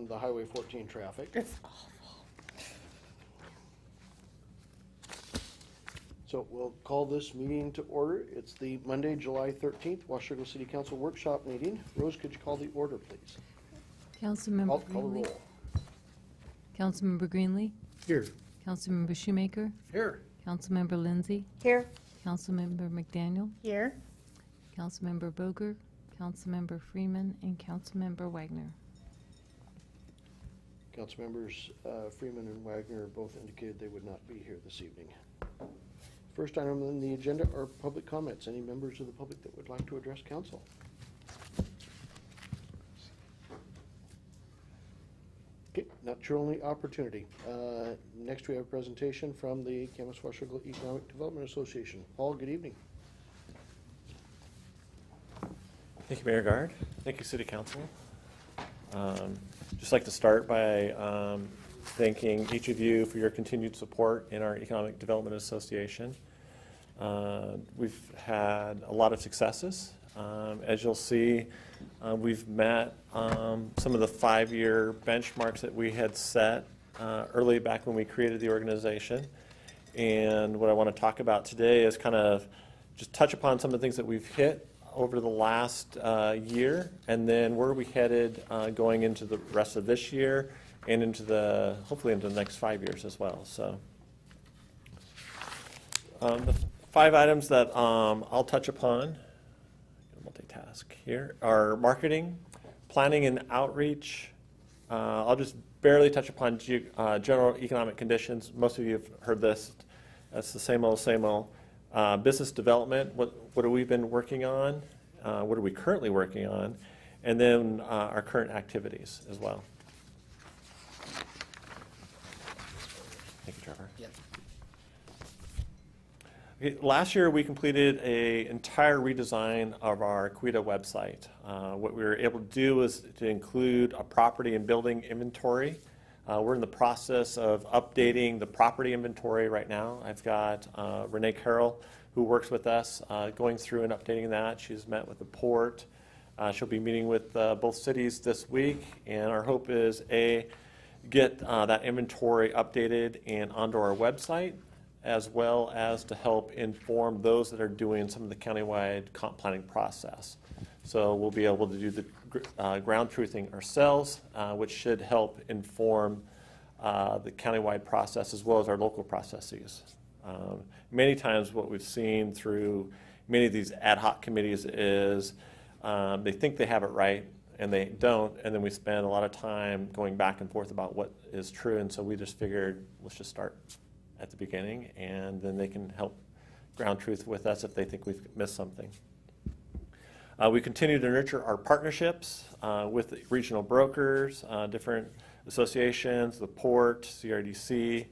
the Highway 14 traffic. It's awful. So we'll call this meeting to order. It's the Monday, July 13th, Washougal City Council workshop meeting. Rose, could you call the order, please? Councilmember Call the Greenlee. roll. Councilmember Greenlee. Here. Councilmember Shoemaker. Here. Councilmember Lindsay. Here. Councilmember McDaniel. Here. Councilmember Boger. Councilmember Freeman. And Councilmember Wagner. Councilmembers Freeman and Wagner both indicated they would not be here this evening. First item on the agenda are public comments. Any members of the public that would like to address council? Okay, not your only opportunity. Next we have a presentation from the Camas-Washougal Economic Development Association. Paul, good evening. Thank you, Mayor Guard. Thank you, City Council. Just like to start by thanking each of you for your continued support in our Economic Development Association. We've had a lot of successes. As you'll see, we've met some of the 5-year benchmarks that we had set early back when we created the organization. And what I want to talk about today is kind of just touch upon some of the things that we've hit over the last year, and then where are we headed going into the rest of this year and into the, hopefully into the next 5 years as well. So the 5 items that I'll touch upon, multitask here, are marketing, planning and outreach. I'll just barely touch upon general economic conditions. Most of you have heard this. That's the same old, same old. Business development, what have we been working on? What are we currently working on? And then our current activities as well. Thank you, Trevor. Yep. Okay, last year we completed an entire redesign of our CWEDA website. What we were able to do was to include a property and building inventory. We're in the process of updating the property inventory right now. I've got Renee Carroll, who works with us, going through and updating that. She's met with the port. She'll be meeting with both cities this week, and our hope is get that inventory updated and onto our website, as well as to help inform those that are doing some of the countywide comp planning process. So we'll be able to do the ground truthing ourselves, which should help inform the countywide process as well as our local processes. Many times what we've seen through many of these ad hoc committees is they think they have it right and they don't, and then we spend a lot of time going back and forth about what is true, and so we just figured let's just start at the beginning, and then they can help ground truth with us if they think we've missed something. We continue to nurture our partnerships with regional brokers, different associations, the Port, CRDC,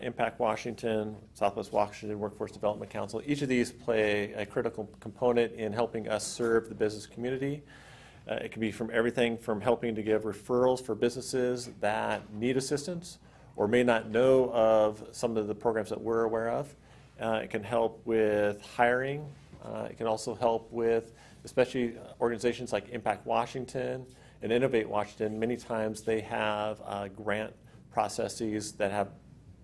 Impact Washington, Southwest Washington Workforce Development Council. Each of these play a critical component in helping us serve the business community. It can be from everything from helping to give referrals for businesses that need assistance or may not know of some of the programs that we're aware of. It can help with hiring. It can also help with, especially organizations like Impact Washington and Innovate Washington. Many times they have grant processes that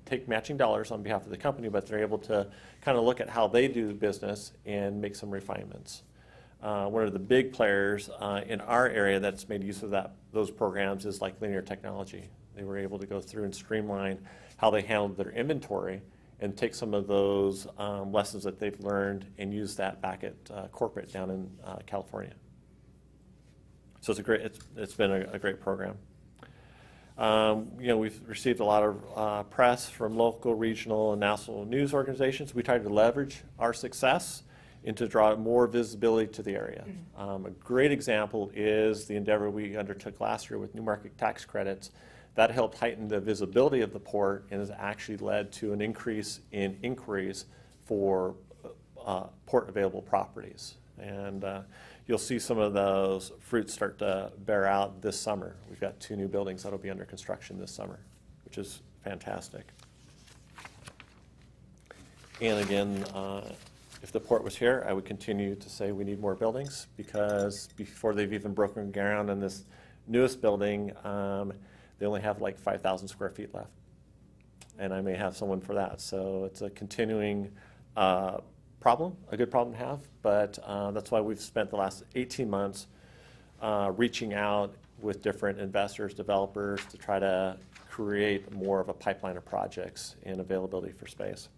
take matching dollars on behalf of the company, but they're able to kind of look at how they do business and make some refinements. One of the big players in our area that's made use of those programs is like Linear Technology. They were able to go through and streamline how they handled their inventory and take some of those lessons that they've learned and use that back at corporate down in California. So it's been a great program. We've received a lot of press from local, regional, and national news organizations. We try to leverage our success and to draw more visibility to the area. A great example is the endeavor we undertook last year with New Market tax credits. That helped heighten the visibility of the port and has actually led to an increase in inquiries for port available properties. And you'll see some of those fruits start to bear out this summer. We've got 2 new buildings that'll be under construction this summer, which is fantastic. And again, if the port was here, I would continue to say we need more buildings, because before they've even broken ground on this newest building, they only have like 5,000 square feet left. And I may have someone for that. So it's a continuing problem, a good problem to have. But that's why we've spent the last 18 months reaching out with different investors, developers, to try to create more of a pipeline of projects and availability for space.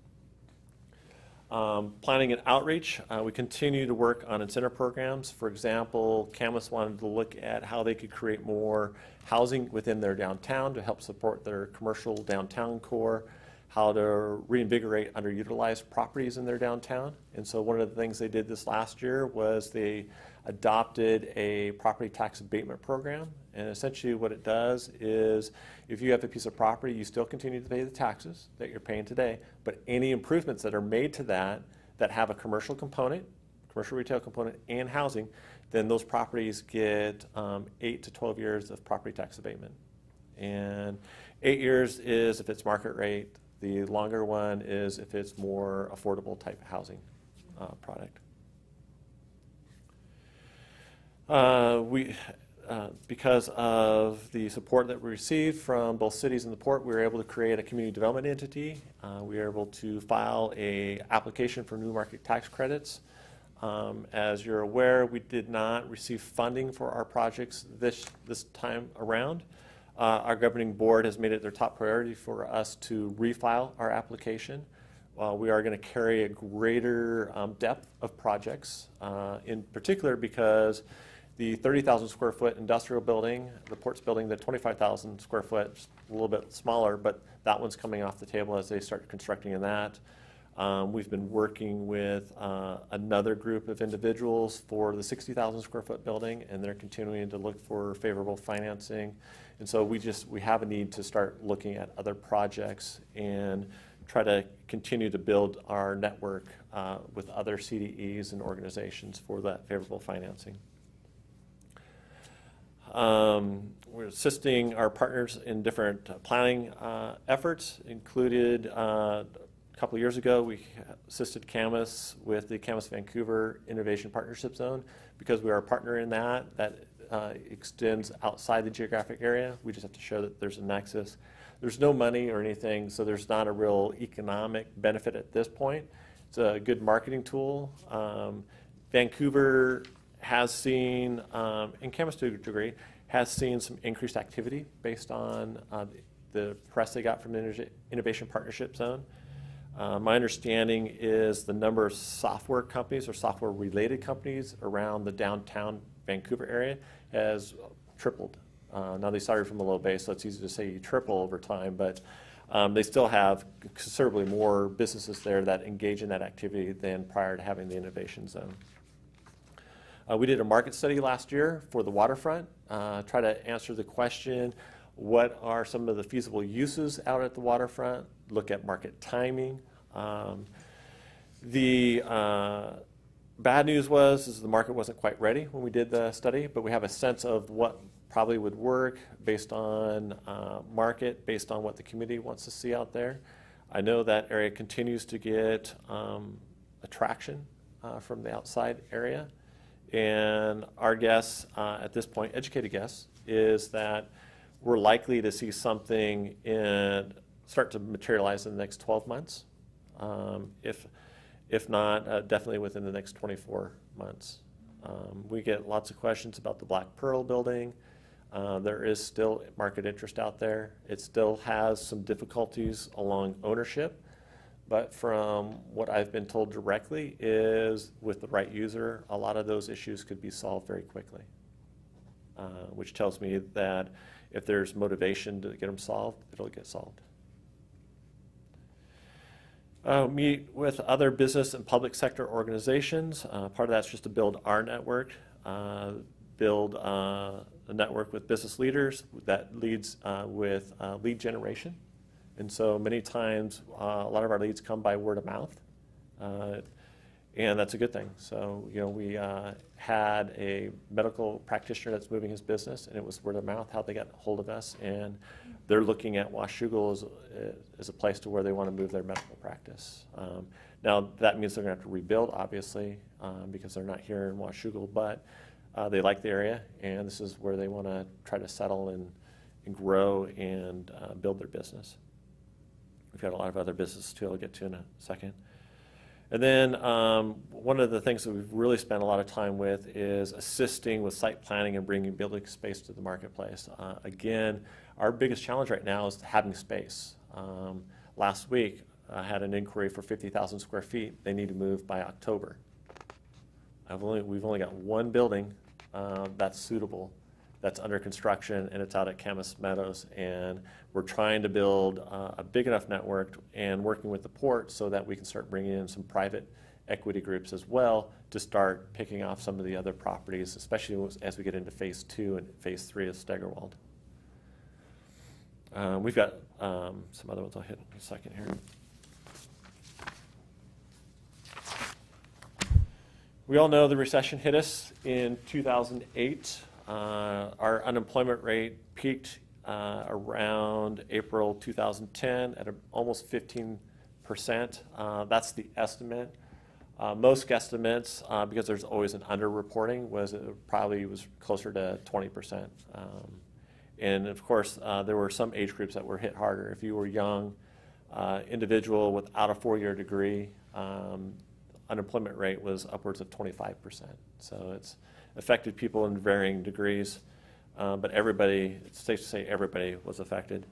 Planning and outreach, we continue to work on incentive programs. For example, Camas wanted to look at how they could create more housing within their downtown to help support their commercial downtown core, how to reinvigorate underutilized properties in their downtown. And so one of the things they did this last year was they adopted a property tax abatement program. And essentially what it does is if you have a piece of property, you still continue to pay the taxes that you're paying today, but any improvements that are made to that have a commercial component, commercial retail component, and housing, then those properties get 8 to 12 years of property tax abatement. And 8 years is if it's market rate. The longer one is if it's more affordable type of housing product. Because of the support that we received from both cities and the port, we were able to create a community development entity. We were able to file an application for new market tax credits. As you're aware, we did not receive funding for our projects this time around. Our governing board has made it their top priority for us to refile our application. We are going to carry a greater depth of projects, in particular because the 30,000 square foot industrial building, the port's building, the 25,000 square foot, a little bit smaller, but that one's coming off the table as they start constructing in that. We've been working with another group of individuals for the 60,000 square foot building, and they're continuing to look for favorable financing. And so we have a need to start looking at other projects and try to continue to build our network with other CDEs and organizations for that favorable financing. We're assisting our partners in different planning efforts. Included a couple of years ago, we assisted Camas with the Camas Vancouver Innovation Partnership Zone. Because we are a partner in that extends outside the geographic area. We just have to show that there's a nexus. There's no money or anything, so there's not a real economic benefit at this point. It's a good marketing tool. Vancouver has seen, and Camas to a degree, has seen some increased activity based on the press they got from the Innovation Partnership Zone. My understanding is the number of software companies or software-related companies around the downtown Vancouver area has tripled. Now they started from a low base, so it's easy to say you triple over time, but they still have considerably more businesses there that engage in that activity than prior to having the Innovation Zone. We did a market study last year for the waterfront, try to answer the question, what are some of the feasible uses out at the waterfront, look at market timing. The bad news is the market wasn't quite ready when we did the study, but we have a sense of what probably would work based on market, based on what the community wants to see out there. I know that area continues to get attraction from the outside area. And our guess at this point, educated guess, is that we're likely to see something start to materialize in the next 12 months. If not, definitely within the next 24 months. We get lots of questions about the Black Pearl building. There is still market interest out there. It still has some difficulties along ownership. But from what I've been told directly is with the right user, a lot of those issues could be solved very quickly, which tells me that if there's motivation to get them solved, it'll get solved. Meet with other business and public sector organizations. Part of that's just to build our network, build a network with business leaders that leads with lead generation. And so many times, a lot of our leads come by word of mouth, and that's a good thing. So, we had a medical practitioner that's moving his business, and it was word of mouth how they got a hold of us, and they're looking at Washougal as a place to where they want to move their medical practice. Now, that means they're going to have to rebuild, obviously, because they're not here in Washougal, but They like the area, and this is where they want to try to settle and grow and build their business. We've got a lot of other businesses too I'll get to in a second. And then one of the things that we've really spent a lot of time with is assisting with site planning and bringing building space to the marketplace. Again, our biggest challenge right now is having space. Last week, I had an inquiry for 50,000 square feet. They need to move by October. We've only got one building that's suitable, that's under construction, and it's out at Camas Meadows. And we're trying to build a big enough network and working with the port so that we can start bringing in some private equity groups as well to start picking off some of the other properties, especially as we get into phase 2 and phase 3 of Stegerwald. We've got some other ones I'll hit in a second here. We all know the recession hit us in 2008. Our unemployment rate peaked around April 2010 at almost 15%. That's the estimate. Most guesstimates, because there's always an underreporting, was it probably was closer to 20%. And of course, there were some age groups that were hit harder. If you were young, individual without a 4-year degree, unemployment rate was upwards of 25%. So it's affected people in varying degrees, but everybody, it's safe to say everybody was affected.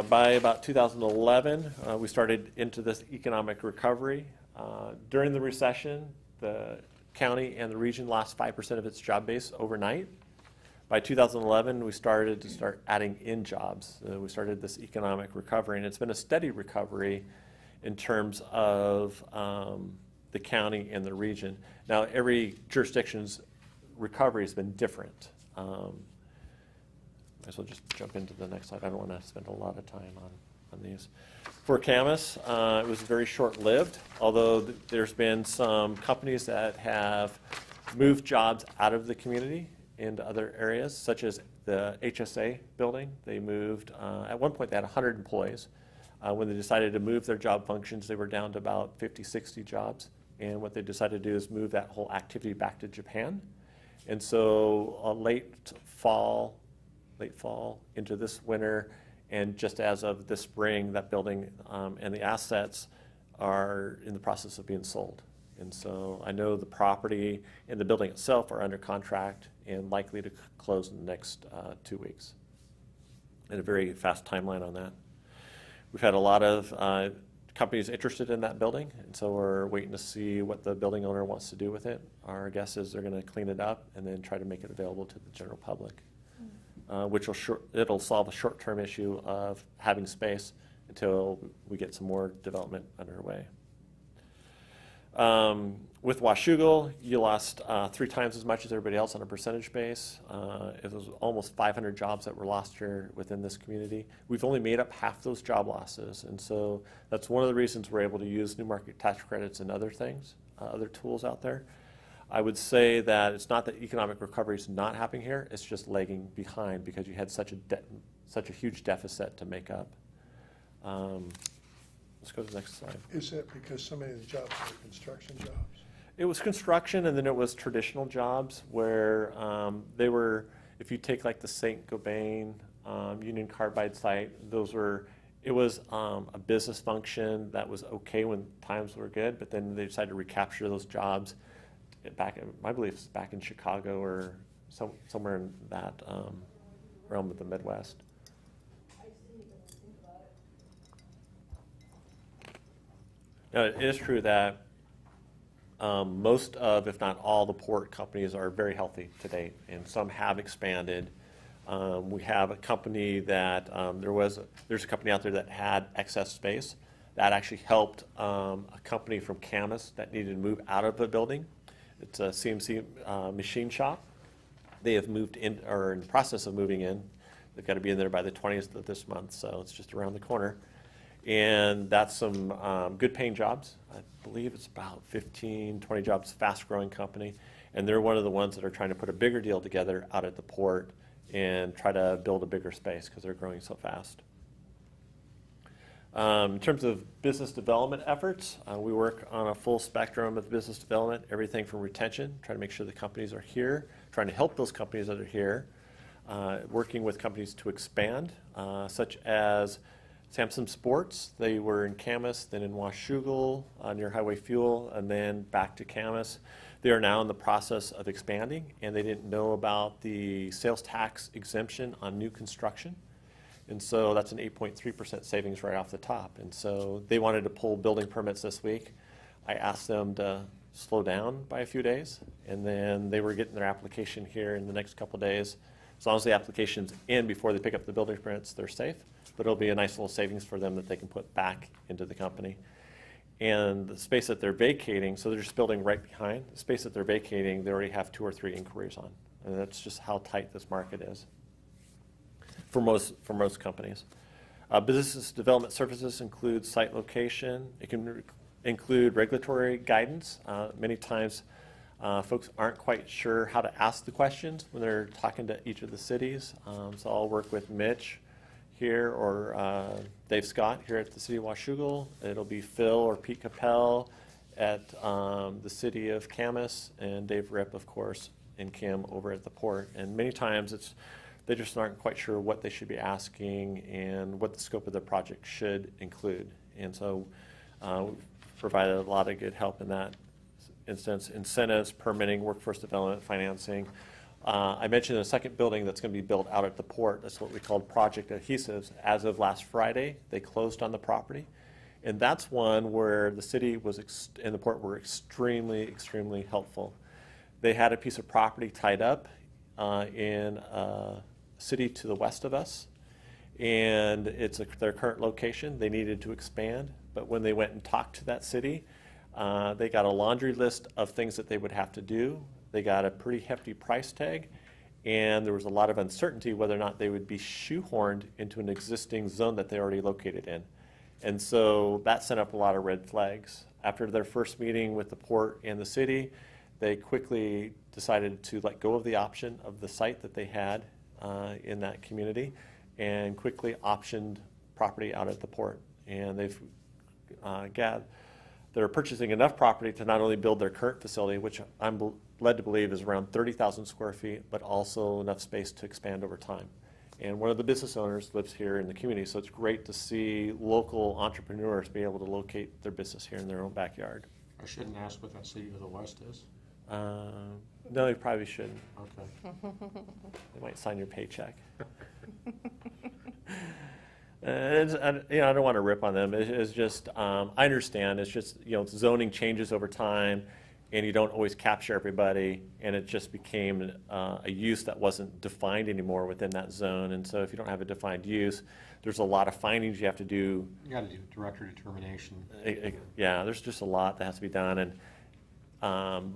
By about 2011, we started into this economic recovery. During the recession, the county and the region lost 5% of its job base overnight. By 2011, we started adding in jobs. We started this economic recovery, and it's been a steady recovery in terms of the county and the region. Now, every jurisdiction's recovery has been different. Might as well just jump into the next slide. I don't want to spend a lot of time on these. For Camas, it was very short-lived, although there's been some companies that have moved jobs out of the community into other areas, such as the HSA building. They moved, at one point they had 100 employees. When they decided to move their job functions, they were down to about 50, 60 jobs. And what they decided to do is move that whole activity back to Japan. And so late fall into this winter, and just as of this spring, that building and the assets are in the process of being sold. And so I know the property and the building itself are under contract and likely to close in the next 2 weeks. And a very fast timeline on that. We've had a lot of companies interested in that building, and so we're waiting to see what the building owner wants to do with it. Our guess is they're going to clean it up and then try to make it available to the general public, which it'll solve a short-term issue of having space until we get some more development underway. With Washougal, you lost 3 times as much as everybody else on a percentage base. It was almost 500 jobs that were lost here within this community. We've only made up half those job losses, and so that's one of the reasons we're able to use New Market Tax Credits and other things, other tools out there. I would say that it's not that economic recovery is not happening here, it's just lagging behind because you had such a huge deficit to make up. Let's go to the next slide. Is that because so many of the jobs are construction jobs? It was construction, and then it was traditional jobs where they were, if you take like the St. Gobain Union Carbide site, it was a business function that was okay when times were good, but then they decided to recapture those jobs back, I believe it's back in Chicago or somewhere in that realm of the Midwest. Now, it is true that most of, if not all, the port companies are very healthy to date, and some have expanded. We have a company that, there's a company out there that had excess space that actually helped a company from Camas that needed to move out of a building. It's a CMC machine shop. They have moved in, or in the process of moving in. They've got to be in there by the 20th of this month, so it's just around the corner. And that's some good paying jobs. I believe it's about 15, 20 jobs, fast growing company. And they're one of the ones that are trying to put a bigger deal together out at the port and try to build a bigger space because they're growing so fast. In terms of business development efforts, we work on a full spectrum of business development, everything from retention, trying to make sure the companies are here, trying to help those companies that are here, working with companies to expand, such as Samson Sports. They were in Camas, then in Washougal near Highway Fuel, and then back to Camas. They are now in the process of expanding, and they didn't know about the sales tax exemption on new construction. And so that's an 8.3% savings right off the top. And so they wanted to pull building permits this week. I asked them to slow down by a few days, and then they were getting their application here in the next couple of days. As long as the application's in before they pick up the building permits, they're safe. But it'll be a nice little savings for them that they can put back into the company. And the space that they're vacating, so they're just building right behind, the space that they're vacating, they already have 2 or 3 inquiries on. And that's just how tight this market is for most companies. Business development services include site location. It can include regulatory guidance. Many times folks aren't quite sure how to ask the questions when they're talking to each of the cities. So I'll work with Mitch here or Dave Scott here at the City of Washougal. It'll be Phil or Pete Capel at the City of Camas, and Dave Ripp, of course, and Kim over at the port. And many times they just aren't quite sure what they should be asking and what the scope of the project should include. And so we've provided a lot of good help in that instance. Incentives, permitting, workforce development, financing. I mentioned a second building that's going to be built out at the port. That's what we called Project Adhesives. As of last Friday, they closed on the property. And that's one where the city and the port were extremely, extremely helpful. They had a piece of property tied up in a city to the west of us, and it's their current location. They needed to expand, but when they went and talked to that city, they got a laundry list of things that they would have to do. They got a pretty hefty price tag, and there was a lot of uncertainty whether or not they would be shoehorned into an existing zone that they already located in. And so that sent up a lot of red flags. After their first meeting with the port and the city, they quickly decided to let go of the option of the site that they had in that community and quickly optioned property out at the port. And they're purchasing enough property to not only build their current facility, which I'm led to believe is around 30,000 square feet, but also enough space to expand over time. And one of the business owners lives here in the community, so it's great to see local entrepreneurs be able to locate their business here in their own backyard. I shouldn't ask what that city to the west is. No, you probably shouldn't. Okay. They might sign your paycheck. I don't want to rip on them. It's just, I understand. It's just, zoning changes over time, and you don't always capture everybody, and it just became a use that wasn't defined anymore within that zone. And so if you don't have a defined use, there's a lot of findings you have to do. You got to do director determination. Yeah, there's just a lot that has to be done. And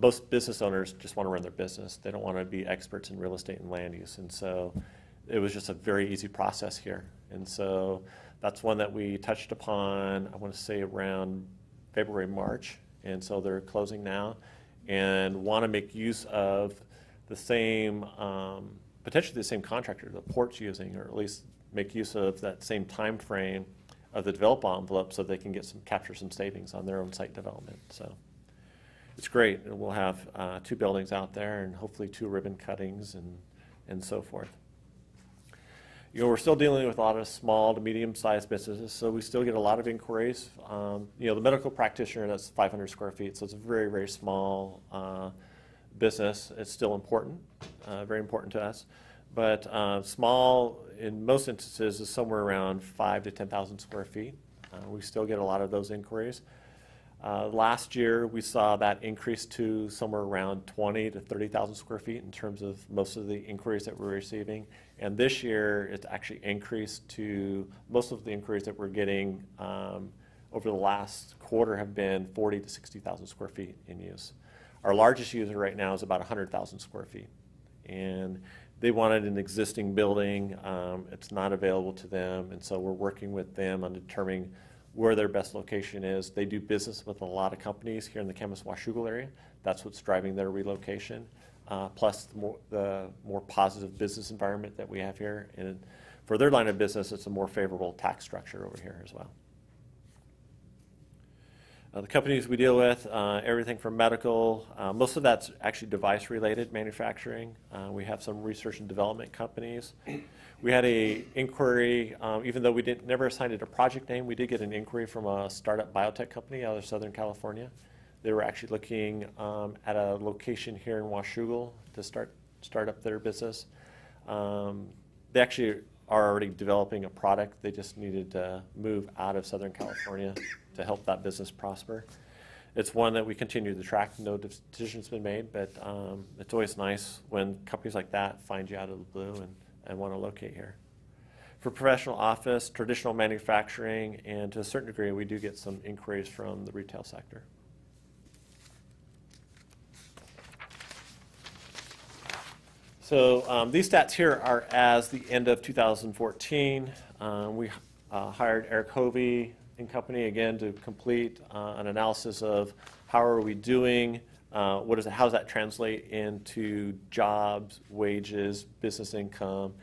most business owners just want to run their business. They don't want to be experts in real estate and land use. And so it was just a very easy process here. And so that's one that we touched upon, I want to say around February, March. And so they're closing now and want to make use of the same, potentially the same contractor the port's using, or at least make use of that same time frame of the developable envelope so they can capture some savings on their own site development. So it's great. And we'll have 2 buildings out there and hopefully 2 ribbon cuttings and so forth. We're still dealing with a lot of small to medium-sized businesses, so we still get a lot of inquiries. The medical practitioner, that's 500 square feet, so it's a very, very small business. It's still important, very important to us. But small, in most instances, is somewhere around 5,000 to 10,000 square feet. We still get a lot of those inquiries. Last year, we saw that increase to somewhere around 20,000 to 30,000 square feet in terms of most of the inquiries that we're receiving. And this year, it's actually increased to most of the inquiries that we're getting over the last quarter have been 40,000 to 60,000 square feet in use. Our largest user right now is about 100,000 square feet. And they wanted an existing building. It's not available to them. And so we're working with them on determining where their best location is. They do business with a lot of companies here in the Camas-Washougal area. That's what's driving their relocation, plus the more positive business environment that we have here. And for their line of business, it's a more favorable tax structure over here as well. The companies we deal with, everything from medical, most of that's actually device-related manufacturing. We have some research and development companies. We had a inquiry, even though we never assigned it a project name, we did get an inquiry from a startup biotech company out of Southern California. They were actually looking at a location here in Washougal to start up their business. They actually are already developing a product. They just needed to move out of Southern California to help that business prosper. It's one that we continue to track. No decision's been made, but it's always nice when companies like that find you out of the blue and want to locate here. For professional office, traditional manufacturing, and to a certain degree, we do get some inquiries from the retail sector. So these stats here are as the end of 2014. We hired Eric Hovey and company again to complete an analysis of how are we doing, how does that translate into jobs, wages, business income,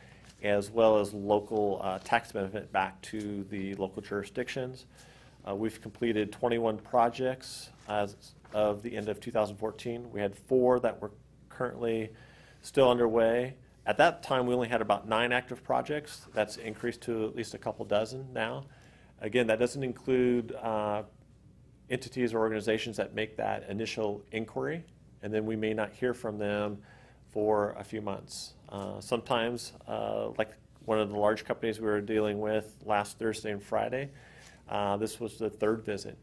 as well as local tax benefit back to the local jurisdictions. We've completed 21 projects as of the end of 2014. We had 4 that were currently still underway. At that time, we only had about 9 active projects. That's increased to at least a couple dozen now. Again, that doesn't include entities or organizations that make that initial inquiry, and then we may not hear from them for a few months. Sometimes, like one of the large companies we were dealing with last Thursday and Friday, this was the 3rd visit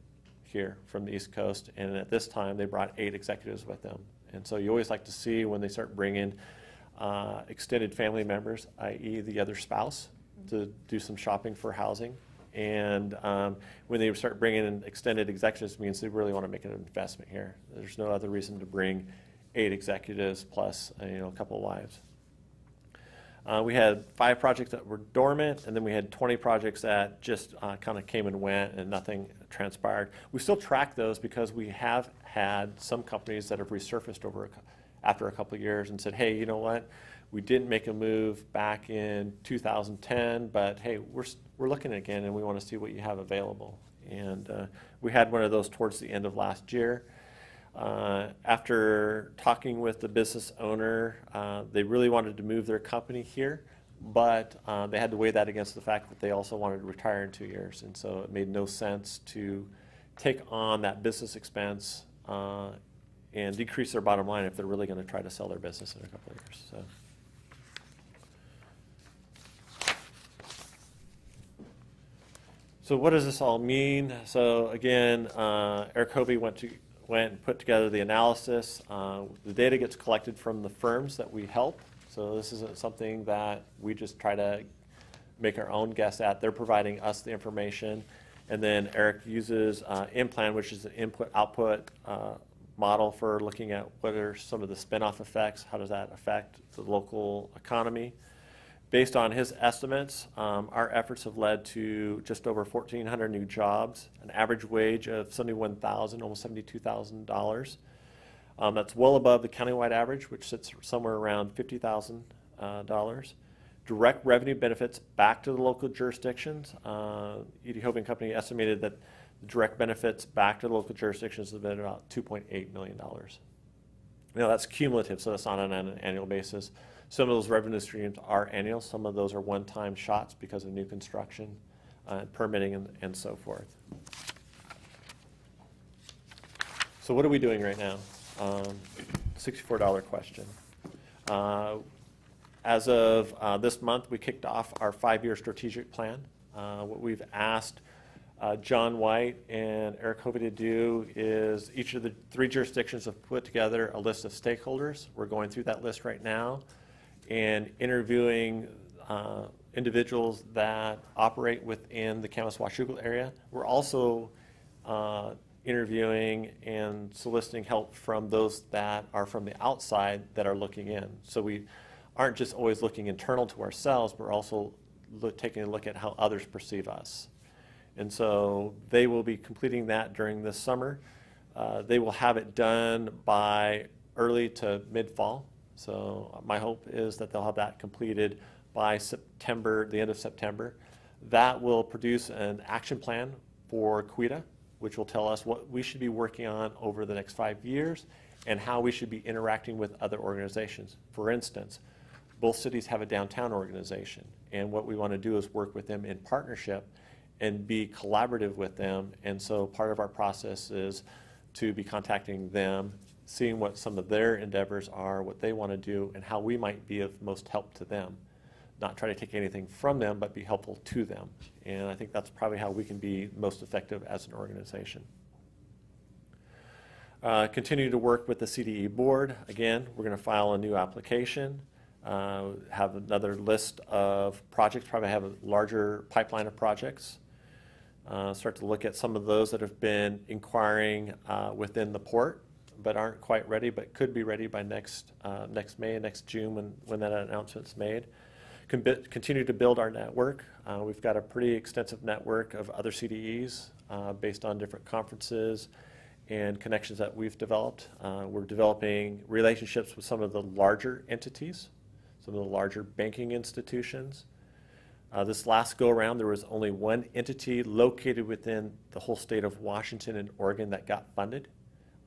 here from the East Coast, and at this time, they brought 8 executives with them. And so you always like to see when they start bringing extended family members, i.e. the other spouse, to do some shopping for housing. And when they start bringing in extended executives, it means they really want to make an investment here. There's no other reason to bring 8 executives plus a couple of wives. We had 5 projects that were dormant, and then we had 20 projects that just kind of came and went and nothing transpired. We still track those because we have had some companies that have resurfaced after a couple of years and said, hey, you know what? We didn't make a move back in 2010, but hey, we're looking again and we want to see what you have available. And we had one of those towards the end of last year. After talking with the business owner, they really wanted to move their company here, but they had to weigh that against the fact that they also wanted to retire in 2 years. And so it made no sense to take on that business expense and decrease their bottom line if they're really going to try to sell their business in a couple of years. So what does this all mean? So again, Eric Hovey went and put together the analysis. The data gets collected from the firms that we help. So this isn't something that we just try to make our own guess at. They're providing us the information. And then Eric uses InPlan, which is an input-output model for looking at what are some of the spin-off effects, how does that affect the local economy. Based on his estimates, our efforts have led to just over 1,400 new jobs, an average wage of $71,000, almost $72,000. That's well above the countywide average, which sits somewhere around $50,000. Direct revenue benefits back to the local jurisdictions. E.D. Hovey and Company estimated that the direct benefits back to the local jurisdictions have been about $2.8 million. Now that's cumulative, so that's not on an annual basis. Some of those revenue streams are annual. Some of those are one-time shots because of new construction, permitting, and so forth. So what are we doing right now? $64 question. As of this month, we kicked off our 5-year strategic plan. What we've asked John White and Eric Hovey to do is each of the 3 jurisdictions have put together a list of stakeholders. We're going through that list right now and interviewing individuals that operate within the Camas-Washougal area. We're also interviewing and soliciting help from those that are from the outside that are looking in. So we aren't just always looking internal to ourselves, but we're also taking a look at how others perceive us. And so they will be completing that during this summer. They will have it done by early to mid-fall. So my hope is that they'll have that completed by September, the end of September. That will produce an action plan for CWIDA which will tell us what we should be working on over the next 5 years and how we should be interacting with other organizations. For instance, both cities have a downtown organization, and what we want to do is work with them in partnership and be collaborative with them. And so part of our process is to be contacting them, seeing what some of their endeavors are, what they want to do, and how we might be of most help to them. Not try to take anything from them, but be helpful to them. And I think that's probably how we can be most effective as an organization. Continue to work with the CDE board. Again, we're going to file a new application, have another list of projects, probably have a larger pipeline of projects. Start to look at some of those that have been inquiring within the port, but aren't quite ready, but could be ready by next May and next June when that announcement's made. Continue to build our network. We've got a pretty extensive network of other CDEs based on different conferences and connections that we've developed. We're developing relationships with some of the larger entities, some of the larger banking institutions. This last go-around, there was only one entity located within the whole state of Washington and Oregon that got funded.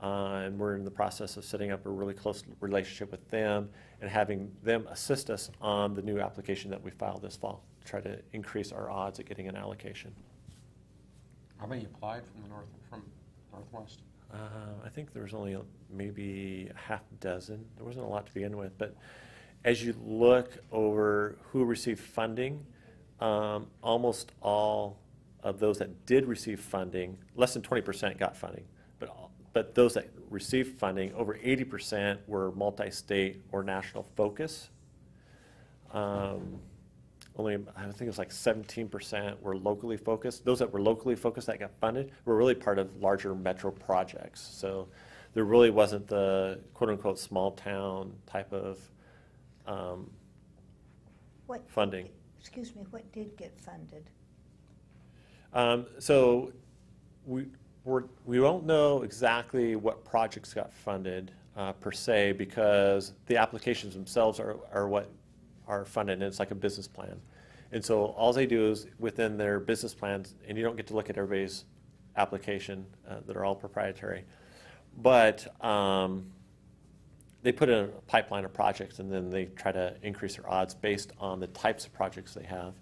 And we're in the process of setting up a really close relationship with them and having them assist us on the new application that we filed this fall to try to increase our odds at getting an allocation. How many applied from Northwest? I think there was only maybe a half dozen. There wasn't a lot to begin with, but as you look over who received funding, almost all of those that did receive funding, less than 20% got funding, but those that received funding, over 80% were multi-state or national focus. Only, I think it was like 17% were locally focused. Those that were locally focused that got funded were really part of larger metro projects. So there really wasn't the quote-unquote small town type of funding. Excuse me, what did get funded? So we won't know exactly what projects got funded per se, because the applications themselves are what are funded, and it's like a business plan. And so all they do is within their business plans, and you don't get to look at everybody's application, that are all proprietary, but they put in a pipeline of projects, and then they try to increase their odds based on the types of projects they have.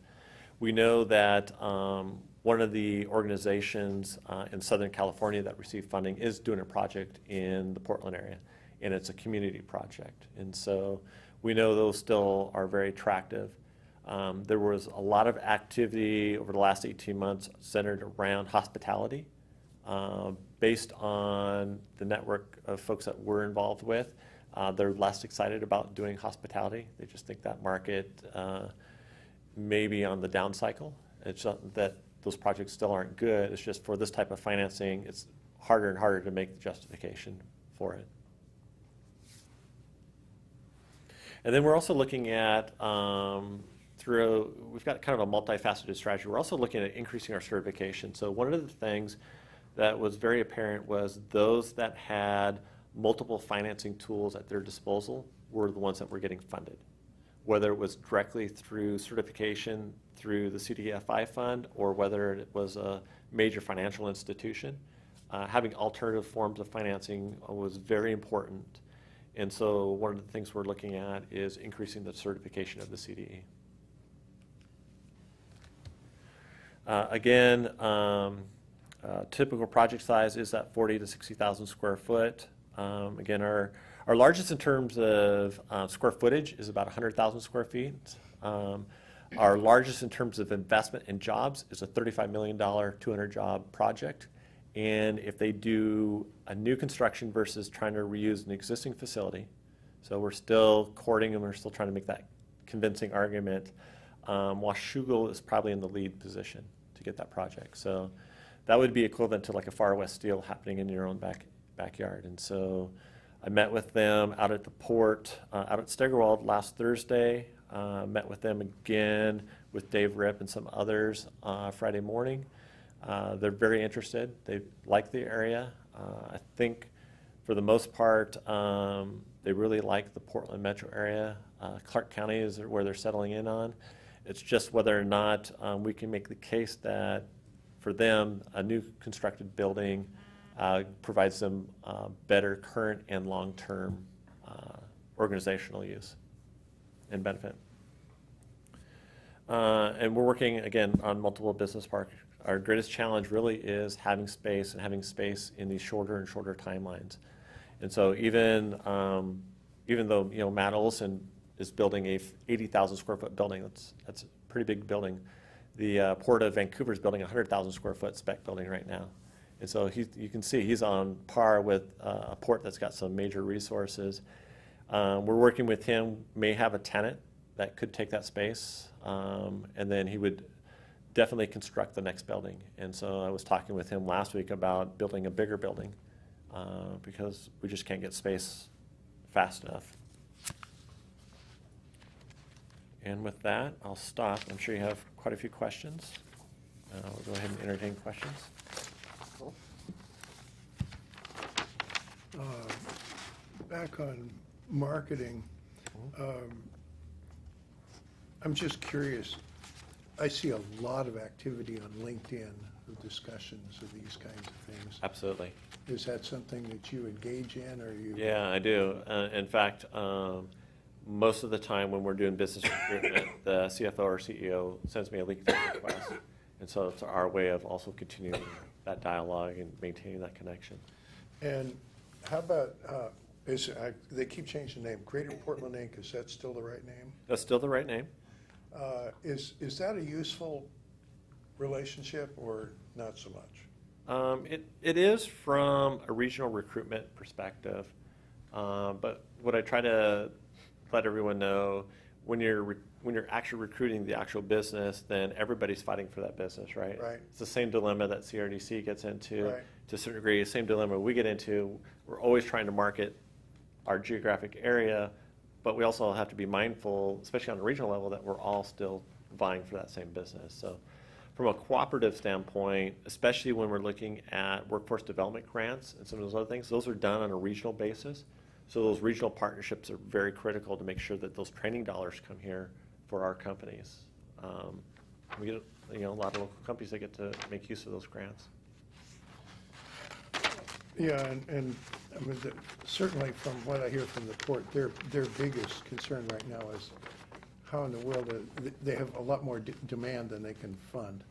We know that one of the organizations in Southern California that received funding is doing a project in the Portland area, and it's a community project. And so we know those still are very attractive. There was a lot of activity over the last 18 months centered around hospitality, based on the network of folks that we're involved with. They're less excited about doing hospitality. They just think that market may be on the down cycle. It's not that those projects still aren't good. It's just for this type of financing, it's harder and harder to make the justification for it. And then we're also looking at, we've got kind of a multifaceted strategy. We're also looking at increasing our certification. So one of the things that was very apparent was those that had multiple financing tools at their disposal were the ones that were getting funded, whether it was directly through certification through the CDFI fund or whether it was a major financial institution. Having alternative forms of financing was very important. And so one of the things we're looking at is increasing the certification of the CDE. Again, typical project size is that 40 to 60,000 square foot. Again, our largest in terms of square footage is about 100,000 square feet. Our largest in terms of investment in jobs is a $35 million 200-job project. And if they do a new construction versus trying to reuse an existing facility, so we're still courting and we're still trying to make that convincing argument, Washougal is probably in the lead position to get that project. So that would be equivalent to like a Far West Steel happening in your own backyard. And so I met with them out at the port, out at Steigerwald last Thursday. Met with them again with Dave Ripp and some others Friday morning. They're very interested. They like the area. I think for the most part, they really like the Portland metro area. Clark County is where they're settling in on. It's just whether or not we can make the case that for them, a new constructed building provides them better current and long-term organizational use and benefit. And we're working, again, on multiple business parks. Our greatest challenge really is having space, and having space in these shorter and shorter timelines. And so even though, you know, Matt Olson is building a 80,000 square foot building, that's a pretty big building. The Port of Vancouver is building a 100,000 square foot spec building right now. And so you can see he's on par with a port that's got some major resources. We're working with him, may have a tenant that could take that space, and then he would definitely construct the next building. And so I was talking with him last week about building a bigger building because we just can't get space fast enough. And with that, I'll stop. I'm sure you have quite a few questions. We'll go ahead and entertain questions. Back on marketing, I'm just curious. I see a lot of activity on LinkedIn of discussions of these kinds of things. Absolutely. Is that something that you engage in, or you? Yeah, I do. In fact, most of the time when we're doing business recruitment, the CFO or CEO sends me a LinkedIn request. And so it's our way of also continuing that dialogue and maintaining that connection. And how about, they keep changing the name, Greater Portland Inc., is that still the right name? That's still the right name. Is that a useful relationship or not so much? It is from a regional recruitment perspective, but what I try to let everyone know, when you're actually recruiting the actual business, then everybody's fighting for that business, right? Right. It's the same dilemma that CRDC gets into, Right. to a certain degree, the same dilemma we get into. We're always trying to market our geographic area, but we also have to be mindful, especially on a regional level, that we're all still vying for that same business. So from a cooperative standpoint, especially when we're looking at workforce development grants and some of those other things, those are done on a regional basis. So those regional partnerships are very critical to make sure that those training dollars come here for our companies. We get, you know, a lot of local companies that get to make use of those grants. Yeah, and I mean, certainly from what I hear from the port, their biggest concern right now is how in the world, they have a lot more demand than they can fund.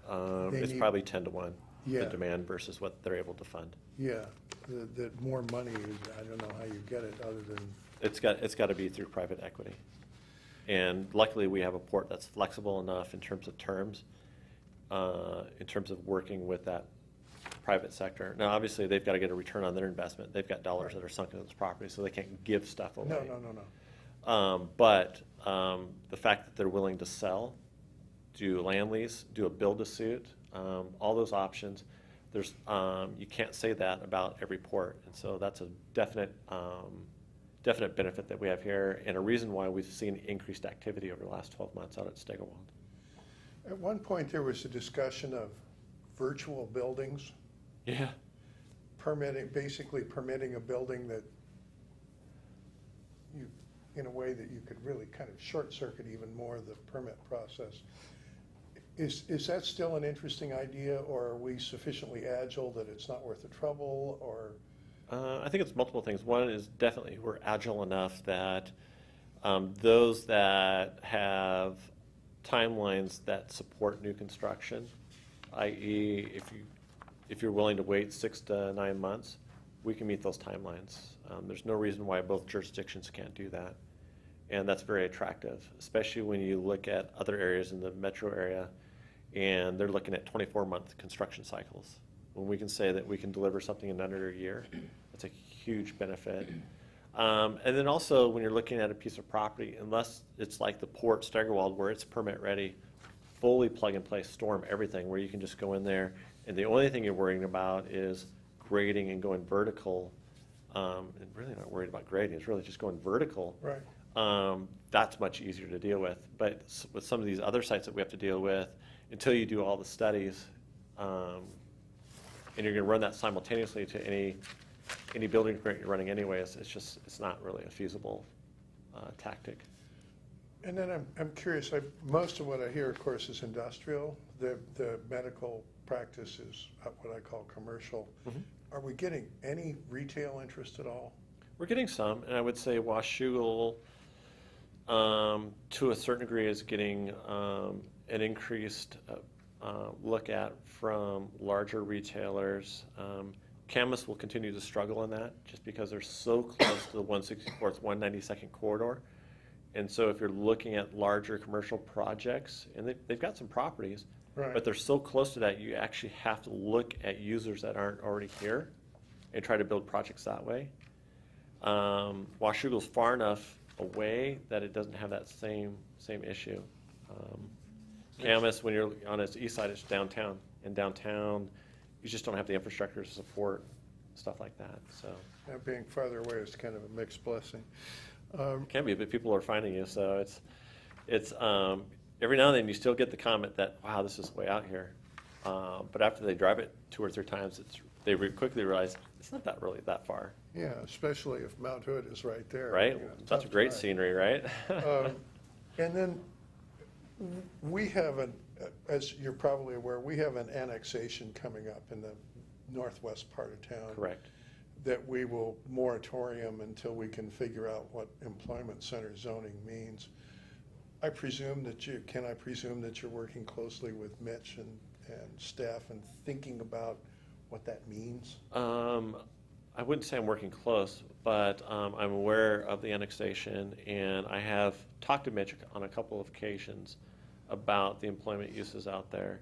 It's probably 10 to 1, the Yeah. demand versus what they're able to fund. Yeah, the more money, I don't know how you get it other than, It's got to be through private equity. And luckily, we have a port that's flexible enough in terms of terms, in terms of working with that private sector. Now, obviously, they've got to get a return on their investment. They've got dollars that are sunk into this property, so they can't give stuff away. no. But the fact that they're willing to sell, do a land lease, do a build-to-suit, all those options, there's you can't say that about every port, and so that's a definite benefit that we have here, and a reason why we've seen increased activity over the last 12 months out at Steigerwald. At one point, there was a discussion of virtual buildings, Yeah. basically permitting a building that you, in a way that you could really kind of short-circuit even more the permit process. Is that still an interesting idea, or are we sufficiently agile that it's not worth the trouble, or? I think it's multiple things. One is definitely we're agile enough that those that have timelines that support new construction, i.e. if you're willing to wait 6 to 9 months, we can meet those timelines. There's no reason why both jurisdictions can't do that. And that's very attractive, especially when you look at other areas in the metro area and they're looking at 24-month construction cycles. When we can say that we can deliver something in under a year, that's a huge benefit. And then also when you're looking at a piece of property, unless it's like the Port Steigerwald where it's permit ready, fully plug and play, storm everything, where you can just go in there and the only thing you're worrying about is grading and going vertical. And really not worried about grading, it's really just going vertical. Right. That's much easier to deal with. But with some of these other sites that we have to deal with, until you do all the studies, and you're going to run that simultaneously to any building permit you're running anyways, it's not really a feasible tactic. And then I'm curious, most of what I hear, of course, is industrial. The medical practice is what I call commercial. Mhm. Are we getting any retail interest at all? We're getting some, and I would say Washougal, to a certain degree, is getting an increased look at from larger retailers. Camas will continue to struggle in that, just because they're so close to the 164th, 192nd corridor. And so if you're looking at larger commercial projects, and they've got some properties, Right. but they're so close to that, you actually have to look at users that aren't already here and try to build projects that way. Washougal's far enough away that it doesn't have that same issue. Camas, when you're on its east side, it's downtown. And downtown, you just don't have the infrastructure to support stuff like that, so. Being farther away is kind of a mixed blessing. It can be, but people are finding you, so it's every now and then you still get the comment that, wow, this is way out here. But after they drive it 2 or 3 times, they quickly realize it's not that really that far, Yeah, especially if Mount Hood is right there. right? You know, That's tough great drive. scenery, right? And then we have as you're probably aware, we have an annexation coming up in the northwest part of town. Correct. That we will moratorium until we can figure out what employment center zoning means. I presume that you're working closely with Mitch and staff and thinking about what that means? I wouldn't say I'm working close, but I'm aware of the annexation, and I have talked to Mitch on a couple of occasions about the employment uses out there.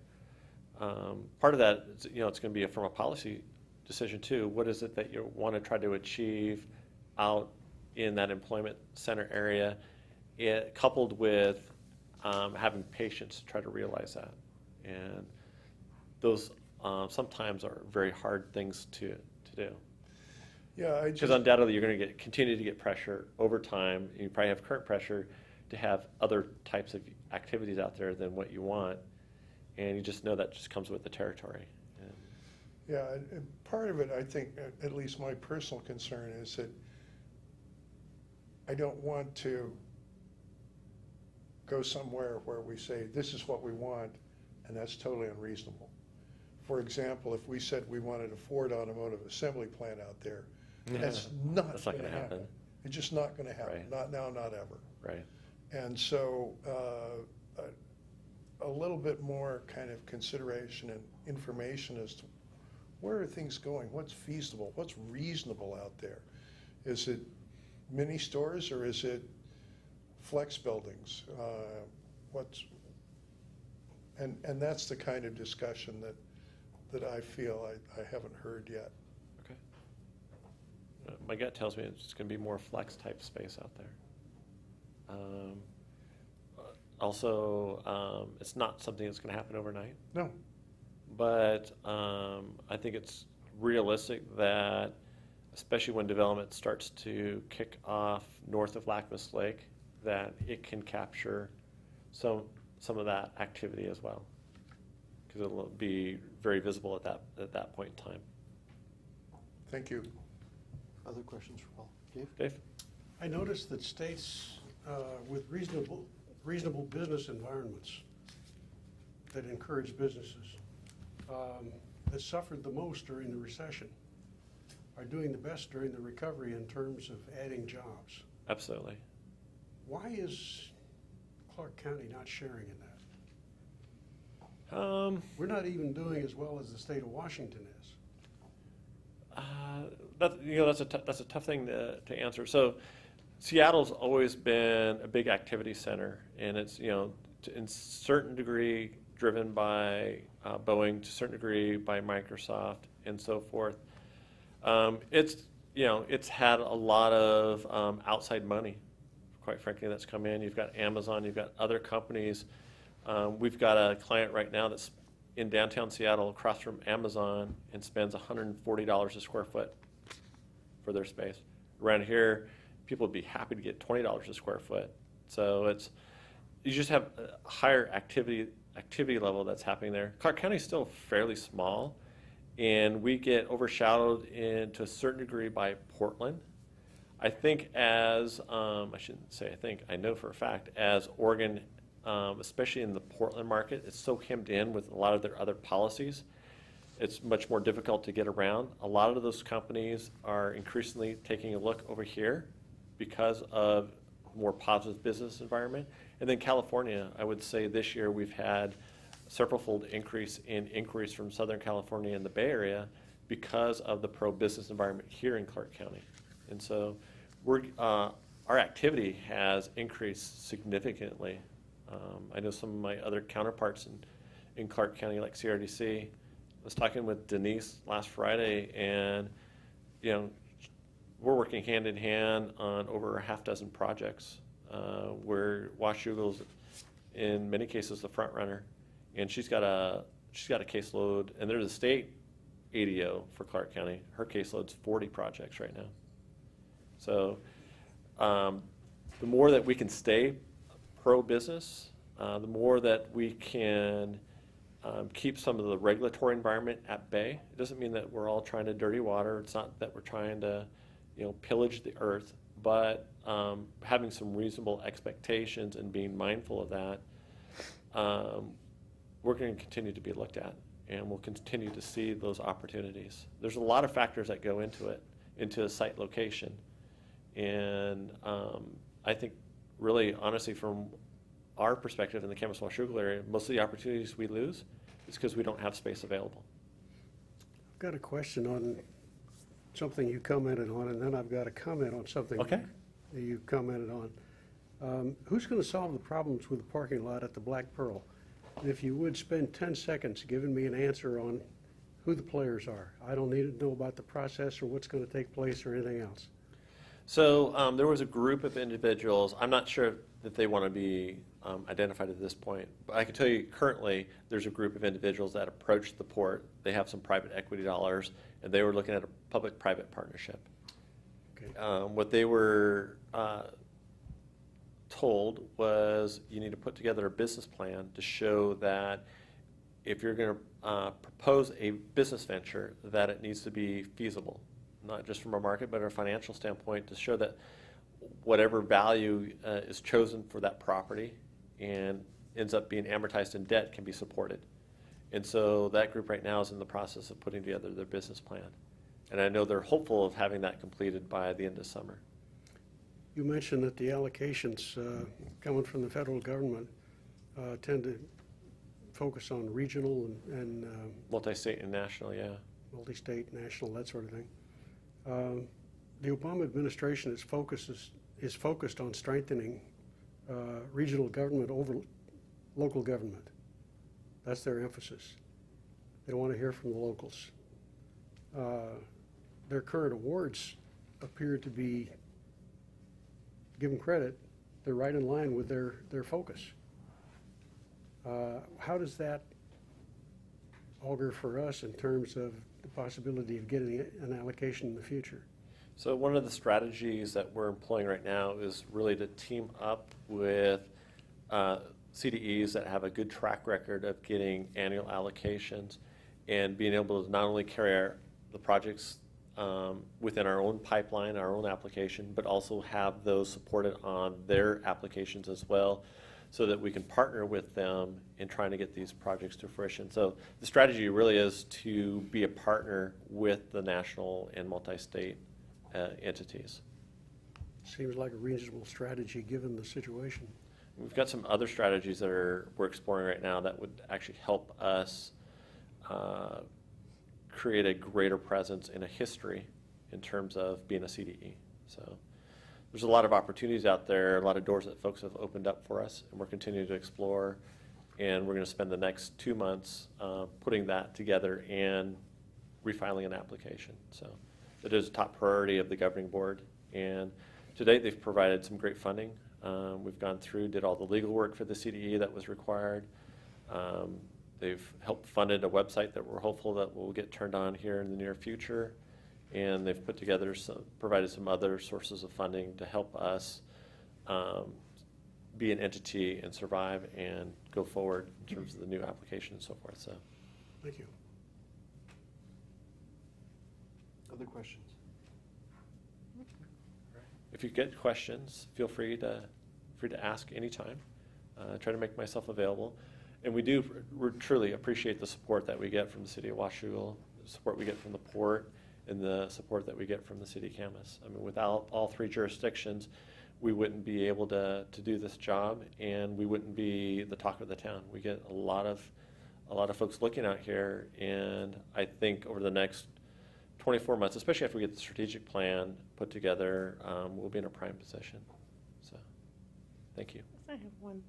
Part of that, it's going to be from a policy decision too. What is it that you want to try to achieve out in that employment center area, coupled with having patience to try to realize that. And those sometimes are very hard things to do. Yeah, Because undoubtedly, you're going to continue to get pressure over time. You probably have current pressure to have other types of activities out there than what you want, and you just know that just comes with the territory. Yeah, and part of it, I think, at least my personal concern is that I don't want to go somewhere where we say, this is what we want, and that's totally unreasonable. For example, if we said we wanted a Ford automotive assembly plant out there, that's not going to happen. It's just not going to happen. Right. Not now, not ever. Right. And so a little bit more kind of consideration and information as to where are things going, what's feasible, what's reasonable out there. Is it mini stores or is it flex buildings? And that's the kind of discussion that I feel I haven't heard yet. Okay. My gut tells me it's going to be more flex type space out there. Also, it's not something that's going to happen overnight. No. But I think it's realistic that, especially when development starts to kick off north of Lackmus Lake, that it can capture some of that activity as well, because it'll be very visible at that point in time. Thank you. Other questions for Paul? Dave? Dave? I noticed that states with reasonable business environments that encourage businesses that suffered the most during the recession are doing the best during the recovery in terms of adding jobs. Absolutely. Why is Clark County not sharing in that? We're not even doing as well as the state of Washington is. That's a tough thing to answer. So Seattle's always been a big activity center, and it's in certain degree driven by Boeing, to a certain degree by Microsoft, and so forth. It's had a lot of outside money, quite frankly, that's come in. You've got Amazon, you've got other companies. We've got a client right now that's in downtown Seattle across from Amazon and spends $140 a square foot for their space. Around here, people would be happy to get $20 a square foot. So you just have a higher activity level that's happening there. Clark County is still fairly small, and we get overshadowed to a certain degree by Portland. I think as, I shouldn't say I think, I know for a fact, as Oregon, especially in the Portland market, it's so hemmed in with a lot of their other policies, it's much more difficult to get around. A lot of those companies are increasingly taking a look over here because of more positive business environment. And then California, I would say this year we've had several-fold increase in inquiries from Southern California and the Bay Area because of the pro-business environment here in Clark County. And so our activity has increased significantly. I know some of my other counterparts in Clark County, like CRDC. I was talking with Denise last Friday, and we're working hand in hand on over a half dozen projects where Washougal's in many cases the front runner, and she's got a caseload, and there's a state ADO for Clark County. Her caseload's 40 projects right now. So the more that we can stay pro-business, the more that we can keep some of the regulatory environment at bay. It doesn't mean that we're all trying to dirty water. It's not that we're trying to pillage the earth, but having some reasonable expectations and being mindful of that, we're going to continue to be looked at, and we'll continue to see those opportunities. There's a lot of factors that go into it, into a site location. And I think really, honestly, from our perspective in the Camas-Washougal area, most of the opportunities we lose is because we don't have space available. I've got a question on something you commented on, and then I've got a comment on something Okay. that you commented on. Who's going to solve the problems with the parking lot at the Black Pearl? And if you would spend 10 seconds giving me an answer on who the players are. I don't need to know about the process or what's going to take place or anything else. So there was a group of individuals. I'm not sure that they want to be identified at this point, but I can tell you currently there's a group of individuals that approached the port. They have some private equity dollars, and they were looking at a public-private partnership. Okay. What they were told was you need to put together a business plan to show that if you're going to propose a business venture, that it needs to be feasible, not just from a market, but a financial standpoint, to show that whatever value is chosen for that property and ends up being amortized in debt can be supported. And so that group right now is in the process of putting together their business plan. And I know they're hopeful of having that completed by the end of summer. You mentioned that the allocations coming from the federal government tend to focus on regional and Multi-state and national, yeah. multi-state, national, that sort of thing. The Obama administration is focused on strengthening regional government over local government. That's their emphasis. They don't want to hear from the locals. Their current awards appear to be, give them credit, they're right in line with their focus. How does that augur for us in terms of the possibility of getting an allocation in the future? So one of the strategies that we're employing right now is really to team up with CDEs that have a good track record of getting annual allocations and being able to not only carry the projects within our own pipeline, our own application, but also have those supported on their applications as well, so that we can partner with them in trying to get these projects to fruition. So the strategy really is to be a partner with the national and multi-state entities. Seems like a reasonable strategy given the situation. We've got some other strategies that we're exploring right now that would actually help us create a greater presence and a history in terms of being a CDE. So there's a lot of opportunities out there, a lot of doors that folks have opened up for us, and we're continuing to explore. And we're going to spend the next 2 months putting that together and refiling an application. So it is a top priority of the governing board. And to date, they've provided some great funding. We've gone through, did all the legal work for the CDE that was required. They've helped funded a website that we're hopeful that will get turned on here in the near future. And they've put together provided some other sources of funding to help us be an entity and survive and go forward in terms of the new application and so forth. So, Thank you. Other questions? if you get questions, feel free to ask anytime. Try to make myself available. And we truly appreciate the support that we get from the city of Washougal, the support we get from the port, and the support that we get from the city of Camas. I mean, without all three jurisdictions, we wouldn't be able to do this job, and we wouldn't be the talk of the town. We get a lot of folks looking out here, and I think over the next 24 months, especially after we get the strategic plan put together, we'll be in a prime position. So, thank you. I have one,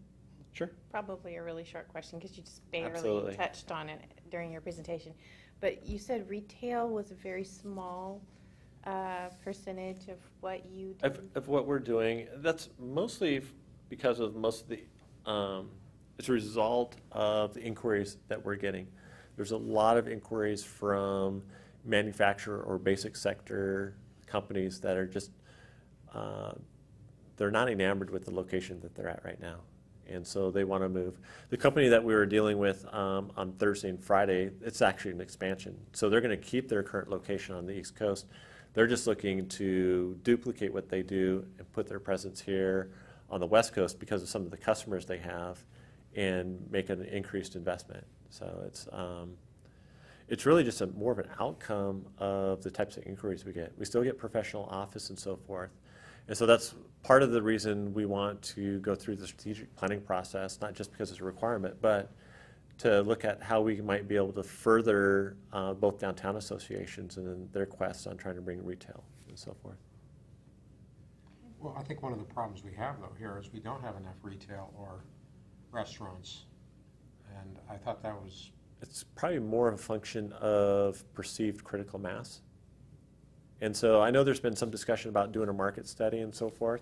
Sure. probably a really short question, because you just barely Absolutely. touched on it during your presentation. But you said retail was a very small percentage of what you do. Of what we're doing, that's mostly because of most of the, it's a result of the inquiries that we're getting. There's a lot of inquiries from manufacturer or basic sector companies that are just, they're not enamored with the location that they're at right now. And so they want to move. The company that we were dealing with on Thursday and Friday, it's actually an expansion. So they're going to keep their current location on the East Coast. They're just looking to duplicate what they do and put their presence here on the West Coast because of some of the customers they have and make an increased investment. So it's really just more of an outcome of the types of inquiries we get. We still get professional office and so forth. And so that's part of the reason we want to go through the strategic planning process, not just because it's a requirement, but to look at how we might be able to further both downtown associations and their quests on trying to bring retail and so forth. Well, I think one of the problems we have, though, here is we don't have enough retail or restaurants. And I thought that was... It's probably more of a function of perceived critical mass. And so I know there's been some discussion about doing a market study and so forth.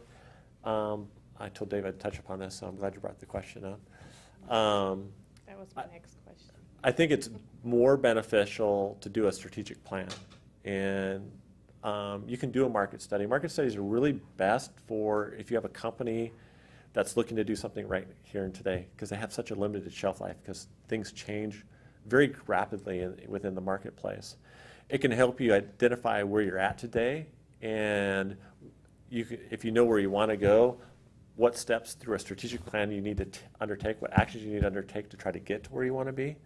I told Dave I'd touch upon this, so I'm glad you brought the question up. That was my next question. I think it's more beneficial to do a strategic plan. And you can do a market study. Market studies are really best for if you have a company that's looking to do something right here and today, because they have such a limited shelf life, because things change very rapidly within the marketplace. It can help you identify where you're at today, and if you know where you want to go, what steps through a strategic plan you need to undertake, what actions you need to undertake to try to get to where you want to be.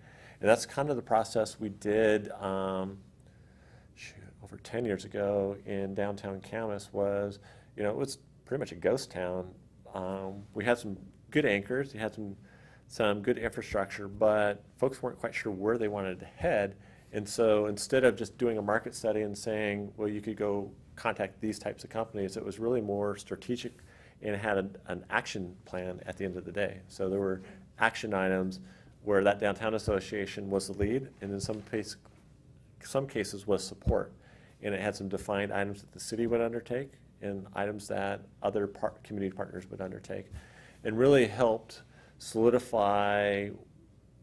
And that's kind of the process we did over 10 years ago in downtown Camas. Was, it was pretty much a ghost town. We had some good anchors, we had some good infrastructure, but folks weren't quite sure where they wanted to head. And so instead of just doing a market study and saying, well, you could go contact these types of companies, it was really more strategic and had an action plan at the end of the day. So there were action items where that downtown association was the lead, and in some cases was support. And it had some defined items that the city would undertake and items that other community partners would undertake, and really helped solidify